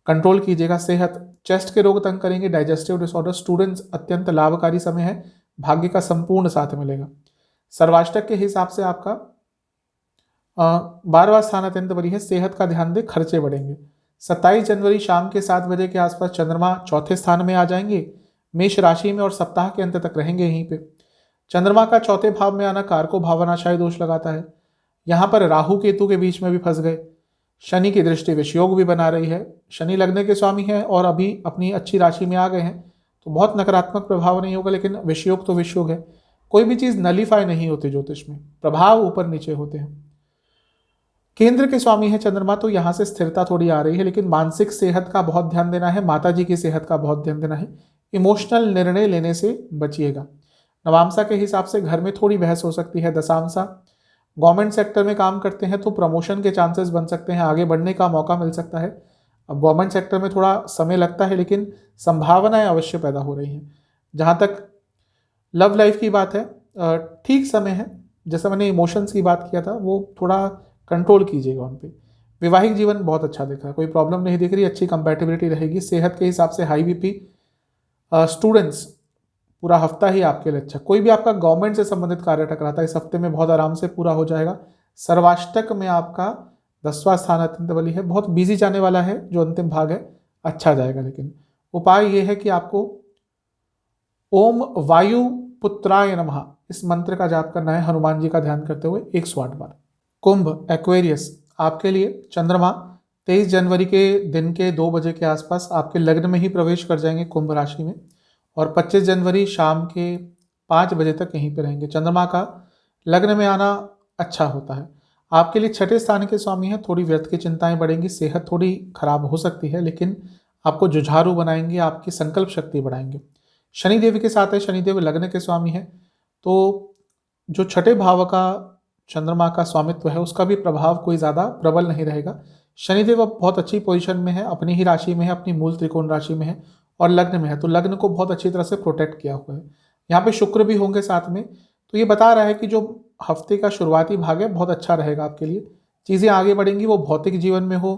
कंट्रोल कीजिएगा। सेहत, चेस्ट के रोग तंग करेंगे, डाइजेस्टिव डिसऑर्डर, स्टूडेंट्स अत्यंत लाभकारी समय है, भाग्य का संपूर्ण साथ मिलेगा। सर्वाष्टक के हिसाब से आपका 12वां स्थान अत्यंत बड़ी है, सेहत का ध्यान दें, खर्चे बढ़ेंगे। 27 जनवरी शाम के 7 बजे के आसपास चंद्रमा चौथे स्थान में आ जाएंगे मेष राशि में और सप्ताह के अंत तक रहेंगे यहीं पे। चंद्रमा का चौथे भाव में आना कारको भावनाशायी दोष लगाता है। यहां पर राहु केतु के बीच में भी फंस गए। शनि की दृष्टि विषयोग भी बना रही है, शनि लग्न के स्वामी है और अभी अपनी अच्छी राशि में आ गए हैं, तो बहुत नकारात्मक प्रभाव नहीं होगा, लेकिन विषयोग तो विषयोग है। कोई भी चीज नलीफाई नहीं होती ज्योतिष में, प्रभाव ऊपर नीचे होते हैं। केंद्र के स्वामी है चंद्रमा, तो यहां से स्थिरता थोड़ी आ रही है, लेकिन मानसिक सेहत का बहुत ध्यान देना है, माता जी की सेहत का बहुत ध्यान देना है। इमोशनल निर्णय लेने से बचिएगा। नवामसा के हिसाब से घर में थोड़ी बहस हो सकती है। दशांशा, गवर्नमेंट सेक्टर में काम करते हैं तो प्रमोशन के चांसेस बन सकते हैं, आगे बढ़ने का मौका मिल सकता है। अब गवर्नमेंट सेक्टर में थोड़ा समय लगता है, लेकिन संभावनाएं अवश्य पैदा हो रही हैं। जहां तक लव लाइफ की बात है, ठीक समय है। जैसा मैंने इमोशंस की बात किया था, वो थोड़ा कंट्रोल कीजिएगा उन पे। वैवाहिक जीवन बहुत अच्छा दिख रहा है, कोई प्रॉब्लम नहीं दिख रही, अच्छी कंपैटिबिलिटी रहेगी। सेहत के हिसाब से हाई बीपी। स्टूडेंट्स, पूरा हफ्ता ही आपके लिए अच्छा। कोई भी आपका गवर्नमेंट से संबंधित कार्य टकराता है, इस हफ्ते में बहुत आराम से पूरा हो जाएगा। सर्वाष्टक में आपका 10वां स्थान अत्यंत बली है, बहुत बिजी जाने वाला है जो अंतिम भाग है, अच्छा जाएगा। लेकिन उपाय ये है कि आपको ओम वायु पुत्राय नमः इस मंत्र का जाप करना है, हनुमान जी का ध्यान करते हुए 108 बार। कुंभ, एक्वेरियस, आपके लिए चंद्रमा 23 जनवरी के दिन के 2 बजे के आसपास आपके लग्न में ही प्रवेश कर जाएंगे कुंभ राशि में, और 25 जनवरी शाम के 5 बजे तक यहीं पे रहेंगे। चंद्रमा का लग्न में आना अच्छा होता है। आपके लिए छठे स्थान के स्वामी हैं, थोड़ी व्यर्थ की चिंताएं बढ़ेंगी, सेहत थोड़ी खराब हो सकती है, लेकिन आपको जुझारू बनाएंगे, आपकी संकल्प शक्ति बढ़ाएंगे। शनिदेव के साथ है, शनिदेव लग्न के स्वामी है, तो जो छठे भाव का चंद्रमा का स्वामित्व है उसका भी प्रभाव कोई ज़्यादा प्रबल नहीं रहेगा। शनिदेव अब बहुत अच्छी पोजीशन में है, अपनी ही राशि में है, अपनी मूल त्रिकोण राशि में है और लग्न में है, तो लग्न को बहुत अच्छी तरह से प्रोटेक्ट किया हुआ है। यहाँ पे शुक्र भी होंगे साथ में, तो ये बता रहा है कि जो हफ्ते का शुरुआती भाग है बहुत अच्छा रहेगा आपके लिए। चीज़ें आगे बढ़ेंगी, वो भौतिक जीवन में हो,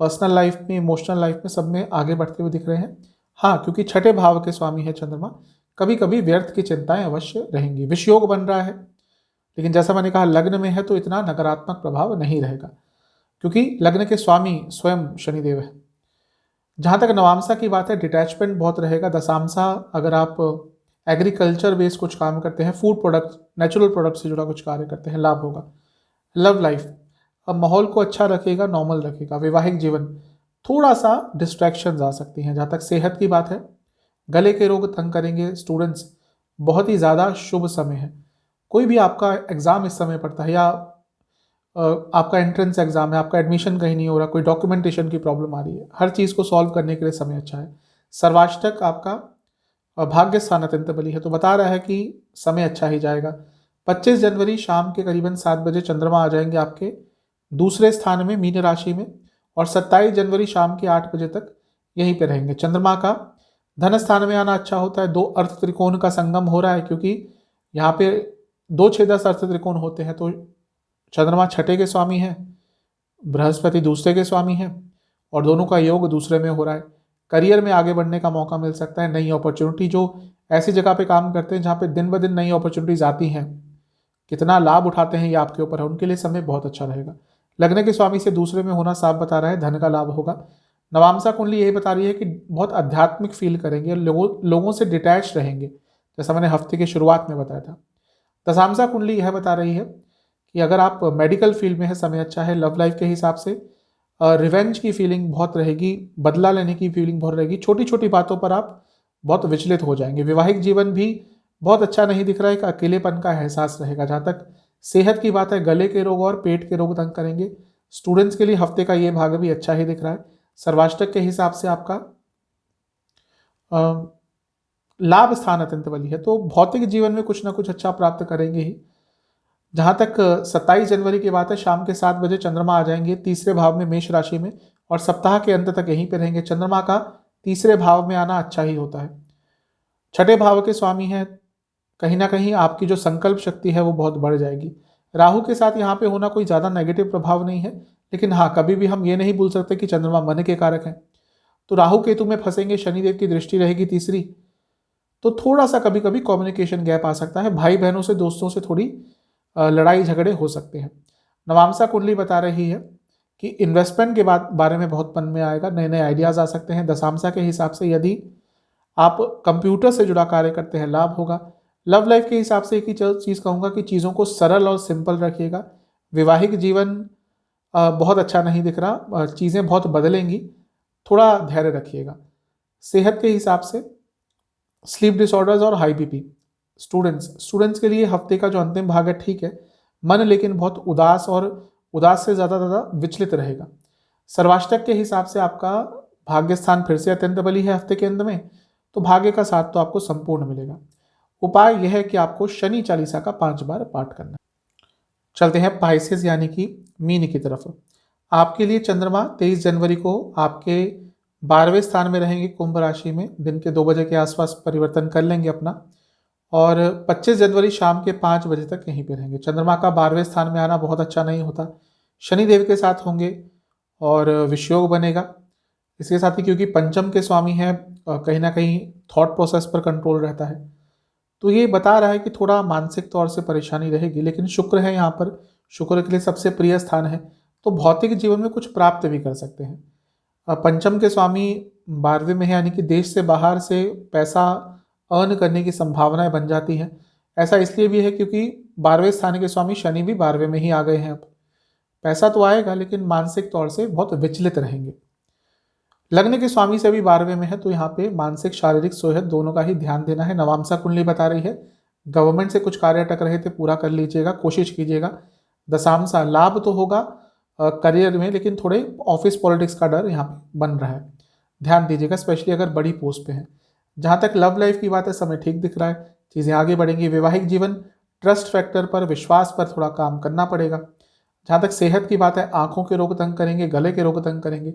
पर्सनल लाइफ में, इमोशनल लाइफ में, सब में आगे बढ़ते हुए दिख रहे हैं। हाँ, क्योंकि छठे भाव के स्वामी है चंद्रमा, कभी कभी व्यर्थ की चिंताएं अवश्य रहेंगी। विषयोग बन रहा है, लेकिन जैसा मैंने कहा लग्न में है तो इतना नकारात्मक प्रभाव नहीं रहेगा, क्योंकि लग्न के स्वामी स्वयं शनिदेव है। जहाँ तक नवामसा की बात है, डिटैचमेंट बहुत रहेगा। दशामसा, अगर आप एग्रीकल्चर बेस्ड कुछ काम करते हैं, फूड प्रोडक्ट, नेचुरल प्रोडक्ट से जुड़ा कुछ कार्य करते हैं, लाभ होगा। लव लाइफ, अब माहौल को अच्छा रखेगा, नॉर्मल रखेगा। वैवाहिक जीवन, थोड़ा सा डिस्ट्रैक्शंस आ सकती हैं। जहाँ तक सेहत की बात है, गले के रोग तंग करेंगे। स्टूडेंट्स, बहुत ही ज़्यादा शुभ समय है। कोई भी आपका एग्ज़ाम इस समय पड़ता है, या आपका एंट्रेंस एग्जाम है, आपका एडमिशन कहीं नहीं हो रहा, कोई डॉक्यूमेंटेशन की प्रॉब्लम आ रही है, हर चीज़ को सॉल्व करने के लिए समय अच्छा है। सर्वाष्टक आपका भाग्य स्थान अत्यंत बली है, तो बता रहा है कि समय अच्छा ही जाएगा। 25 जनवरी शाम के करीबन 7 बजे चंद्रमा आ जाएंगे आपके दूसरे स्थान में मीन राशि में, और 27 जनवरी शाम के 8 बजे तक यहीं पे रहेंगे। चंद्रमा का धन स्थान में आना अच्छा होता है। 2 अर्थ त्रिकोण का संगम हो रहा है, क्योंकि यहाँ पे 2 छेदस अर्थ त्रिकोण होते हैं, तो चंद्रमा छठे के स्वामी हैं, बृहस्पति दूसरे के स्वामी हैं, और दोनों का योग दूसरे में हो रहा है। करियर में आगे बढ़ने का मौका मिल सकता है, नई अपॉर्चुनिटी, जो ऐसी जगह पे काम करते हैं जहाँ पे दिन ब दिन नई अपॉर्चुनिटीज आती हैं, कितना लाभ उठाते हैं ये आपके ऊपर है, उनके लिए समय बहुत अच्छा रहेगा। लग्न के स्वामी से दूसरे में होना साफ बता रहा है, धन का लाभ होगा। नवामसा कुंडली यही बता रही है कि बहुत आध्यात्मिक फील करेंगे, लोगों से डिटैच रहेंगे, जैसा मैंने हफ्ते की शुरुआत में बताया था। दशामसा कुंडली यह बता रही है कि अगर आप मेडिकल फील्ड में है, समय अच्छा है। लव लाइफ के हिसाब से रिवेंज की फीलिंग बहुत रहेगी, बदला लेने की फीलिंग बहुत रहेगी, छोटी छोटी बातों पर आप बहुत विचलित हो जाएंगे। वैवाहिक जीवन भी बहुत अच्छा नहीं दिख रहा है, कि अकेलेपन का एहसास रहेगा। जहाँ तक सेहत की बात है, गले के रोग और पेट के रोग तंग करेंगे। स्टूडेंट्स के लिए हफ्ते का ये भाग भी अच्छा ही दिख रहा है। सर्वाष्टक के हिसाब से आपका लाभ स्थान अत्यंत बली है, तो भौतिक जीवन में कुछ ना कुछ अच्छा प्राप्त करेंगे ही। जहाँ तक 27 जनवरी की बात है, शाम के 7 बजे चंद्रमा आ जाएंगे तीसरे भाव में मेष राशि में, और सप्ताह के अंत तक यहीं पे रहेंगे। चंद्रमा का तीसरे भाव में आना अच्छा ही होता है। छठे भाव के स्वामी हैं, कहीं ना कहीं आपकी जो संकल्प शक्ति है वो बहुत बढ़ जाएगी। राहु के साथ यहाँ पे होना कोई ज़्यादा नेगेटिव प्रभाव नहीं है, लेकिन हाँ, कभी भी हम ये नहीं भूल सकते कि चंद्रमा मन के कारक हैं। तो राहु केतु में फंसेंगे, शनिदेव की दृष्टि रहेगी तीसरी, तो थोड़ा सा कभी कभी कम्युनिकेशन गैप आ सकता है, भाई बहनों से, दोस्तों से थोड़ी लड़ाई झगड़े हो सकते हैं। नवामसा कुंडली बता रही है कि इन्वेस्टमेंट के बारे में बहुत मन में आएगा, नए नए आइडियाज आ सकते हैं। दशामसा के हिसाब से यदि आप कंप्यूटर से जुड़ा कार्य करते हैं, लाभ होगा। लव लाइफ के हिसाब से एक ही चीज़ कहूँगा कि चीज़ों को सरल और सिंपल रखिएगा। वैवाहिक जीवन बहुत अच्छा नहीं दिख रहा, चीज़ें बहुत बदलेंगी, थोड़ा धैर्य रखिएगा। सेहत के हिसाब से स्लीप डिसऑर्डर्स और हाई बीपी। स्टूडेंट्स के लिए हफ्ते का जो अंतिम भाग है ठीक है, मन लेकिन बहुत उदास और उदास से ज़्यादा विचलित रहेगा। सर्वाष्टक के हिसाब से आपका भाग्य स्थान फिर से अत्यंत बली है हफ्ते के अंत में, तो भाग्य का साथ तो आपको संपूर्ण मिलेगा। उपाय यह है कि आपको शनि चालीसा का 5 बार पाठ करना है। चलते हैं पाइसेस यानी कि मीन की तरफ। आपके लिए चंद्रमा 23 जनवरी को आपके 12वें स्थान में रहेंगे कुंभ राशि में, दिन के 2 बजे के आसपास परिवर्तन कर लेंगे अपना, और 25 जनवरी शाम के 5 बजे तक यहीं पे रहेंगे। चंद्रमा का 12वें स्थान में आना बहुत अच्छा नहीं होता, शनिदेव के साथ होंगे और विषयोग बनेगा। इसके साथ ही क्योंकि पंचम के स्वामी हैं, कहीं ना कहीं थॉट प्रोसेस पर कंट्रोल रहता है, तो ये बता रहा है कि थोड़ा मानसिक तौर से परेशानी रहेगी। लेकिन शुक्र है यहाँ पर, शुक्र के लिए सबसे प्रिय स्थान है, तो भौतिक जीवन में कुछ प्राप्त भी कर सकते हैं। पंचम के स्वामी 12वें में है, यानी कि देश से बाहर से पैसा अर्न करने की संभावनाएं बन जाती हैं। ऐसा इसलिए भी है क्योंकि 12वें स्थान के स्वामी शनि भी 12वें में ही आ गए हैं। अब पैसा तो आएगा लेकिन मानसिक तौर से बहुत विचलित रहेंगे। लग्न के स्वामी से भी 12वें में है, तो यहाँ पे मानसिक शारीरिक सेहत दोनों का ही ध्यान देना है। नवामसा कुंडली बता रही है गवर्नमेंट से कुछ कार्य अटक रहे थे, पूरा कर लीजिएगा, कोशिश कीजिएगा। दशामसा लाभ तो होगा करियर में, लेकिन थोड़े ऑफिस पॉलिटिक्स का डर यहाँ पे बन रहा है, ध्यान दीजिएगा, स्पेशली अगर बड़ी पोस्ट पे है। जहाँ तक लव लाइफ की बात है, समय ठीक दिख रहा है, चीज़ें आगे बढ़ेंगी। वैवाहिक जीवन ट्रस्ट फैक्टर पर, विश्वास पर थोड़ा काम करना पड़ेगा। जहाँ तक सेहत की बात है, आंखों के रोग तंग करेंगे, गले के रोग तंग करेंगे।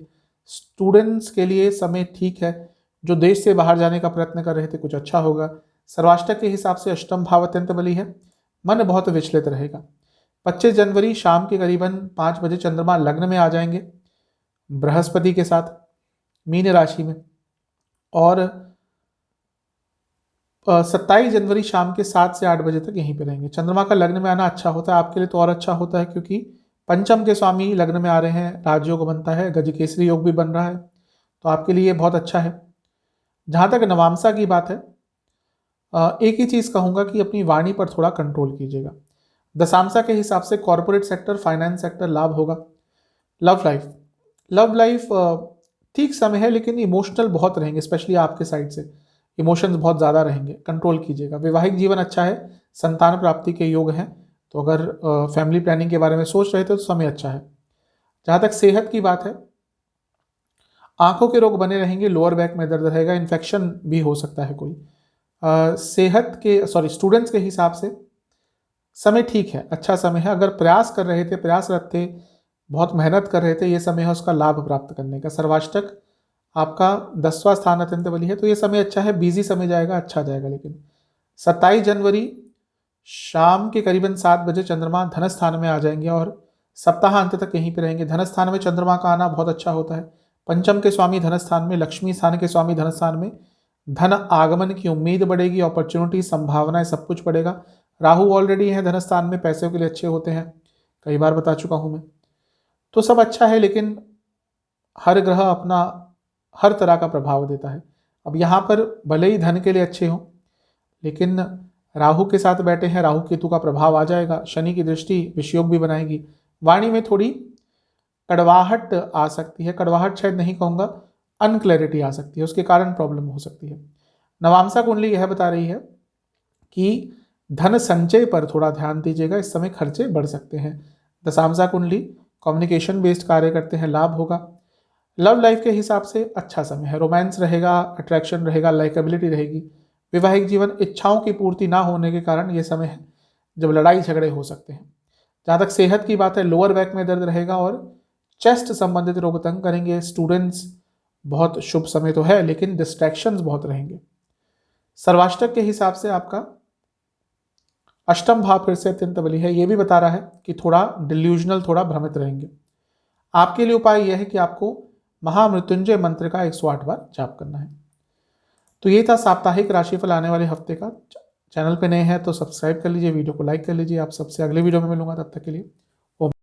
स्टूडेंट्स के लिए समय ठीक है, जो देश से बाहर जाने का प्रयत्न कर रहे थे कुछ अच्छा होगा। सर्वाष्टक के हिसाब से अष्टम भाव अत्यंत बली है, मन बहुत विचलित रहेगा। 25 जनवरी शाम के करीबन 5 बजे चंद्रमा लग्न में आ जाएंगे बृहस्पति के साथ मीन राशि में, और 27 जनवरी शाम के 7 से 8 बजे तक यहीं पे रहेंगे। चंद्रमा का लग्न में आना अच्छा होता है, आपके लिए तो और अच्छा होता है क्योंकि पंचम के स्वामी लग्न में आ रहे हैं, राजयोग बनता है, गजकेसरी योग भी बन रहा है, तो आपके लिए बहुत अच्छा है। जहाँ तक नवामसा की बात है, एक ही चीज़ कहूँगा कि अपनी वाणी पर थोड़ा कंट्रोल कीजिएगा। दशामसा के हिसाब से कॉरपोरेट सेक्टर, फाइनेंस सेक्टर लाभ होगा। लव लाइफ ठीक समय है, लेकिन इमोशनल बहुत रहेंगे, स्पेशली आपके साइड से इमोशंस बहुत ज़्यादा रहेंगे, कंट्रोल कीजिएगा। वैवाहिक जीवन अच्छा है, संतान प्राप्ति के योग हैं, तो अगर फैमिली प्लानिंग के बारे में सोच रहे थे तो समय अच्छा है। जहाँ तक सेहत की बात है, आंखों के रोग बने रहेंगे, लोअर बैक में दर्द रहेगा, इन्फेक्शन भी हो सकता है कोई। स्टूडेंट्स के हिसाब से समय ठीक है, अच्छा समय है। अगर प्रयास कर रहे थे, प्रयासरत थे, बहुत मेहनत कर रहे थे, ये समय है उसका लाभ प्राप्त करने का। सर्वाष्टक आपका 10वां स्थान अत्यंत बली है, तो ये समय अच्छा है, बिजी समय जाएगा, अच्छा जाएगा। लेकिन 27 जनवरी शाम के करीबन 7 बजे चंद्रमा धन स्थान में आ जाएंगे और सप्ताह अंत तक यहीं पे रहेंगे। धन स्थान में चंद्रमा का आना बहुत अच्छा होता है। पंचम के स्वामी धन स्थान में, लक्ष्मी स्थान के स्वामी धन स्थान में, धन आगमन की उम्मीद बढ़ेगी, अपॉर्चुनिटी, संभावनाएं, सब कुछ बढ़ेगा। राहु ऑलरेडी है धन स्थान में, पैसे के लिए अच्छे होते हैं, कई बार बता चुका हूं मैं, तो सब अच्छा है। लेकिन हर ग्रह अपना हर तरह का प्रभाव देता है। अब यहाँ पर भले ही धन के लिए अच्छे हों, लेकिन राहु के साथ बैठे हैं, राहु केतु का प्रभाव आ जाएगा, शनि की दृष्टि विषयोग भी बनाएगी। वाणी में थोड़ी कड़वाहट आ सकती है, कड़वाहट शायद नहीं कहूँगा, अनक्लैरिटी आ सकती है, उसके कारण प्रॉब्लम हो सकती है। नवामसा कुंडली यह बता रही है कि धन संचय पर थोड़ा ध्यान दीजिएगा, इस समय खर्चे बढ़ सकते हैं। दशामसा कुंडली कम्युनिकेशन बेस्ड कार्य करते हैं, लाभ होगा। लव लाइफ के हिसाब से अच्छा समय है, रोमांस रहेगा, अट्रैक्शन रहेगा, लाइकेबिलिटी रहेगी। वैवाहिक जीवन इच्छाओं की पूर्ति ना होने के कारण ये समय है जब लड़ाई झगड़े हो सकते हैं। जहाँ तक सेहत की बात है, लोअर बैक में दर्द रहेगा और चेस्ट संबंधित रोग तंग करेंगे। स्टूडेंट्स बहुत शुभ समय तो है, लेकिन डिस्ट्रैक्शंस बहुत रहेंगे। सर्वाष्टक के हिसाब से आपका अष्टम भाव फिर से अत्यंत बली है, ये भी बता रहा है कि थोड़ा डिल्यूजनल, थोड़ा भ्रमित रहेंगे। आपके लिए उपाय यह है कि आपको महामृत्युंजय मंत्र का 108 बार जाप करना है। तो ये था साप्ताहिक राशिफल आने वाले हफ्ते का। चैनल पे नए हैं तो सब्सक्राइब कर लीजिए, वीडियो को लाइक कर लीजिए। आप सबसे अगले वीडियो में मिलूंगा, तब तक के लिए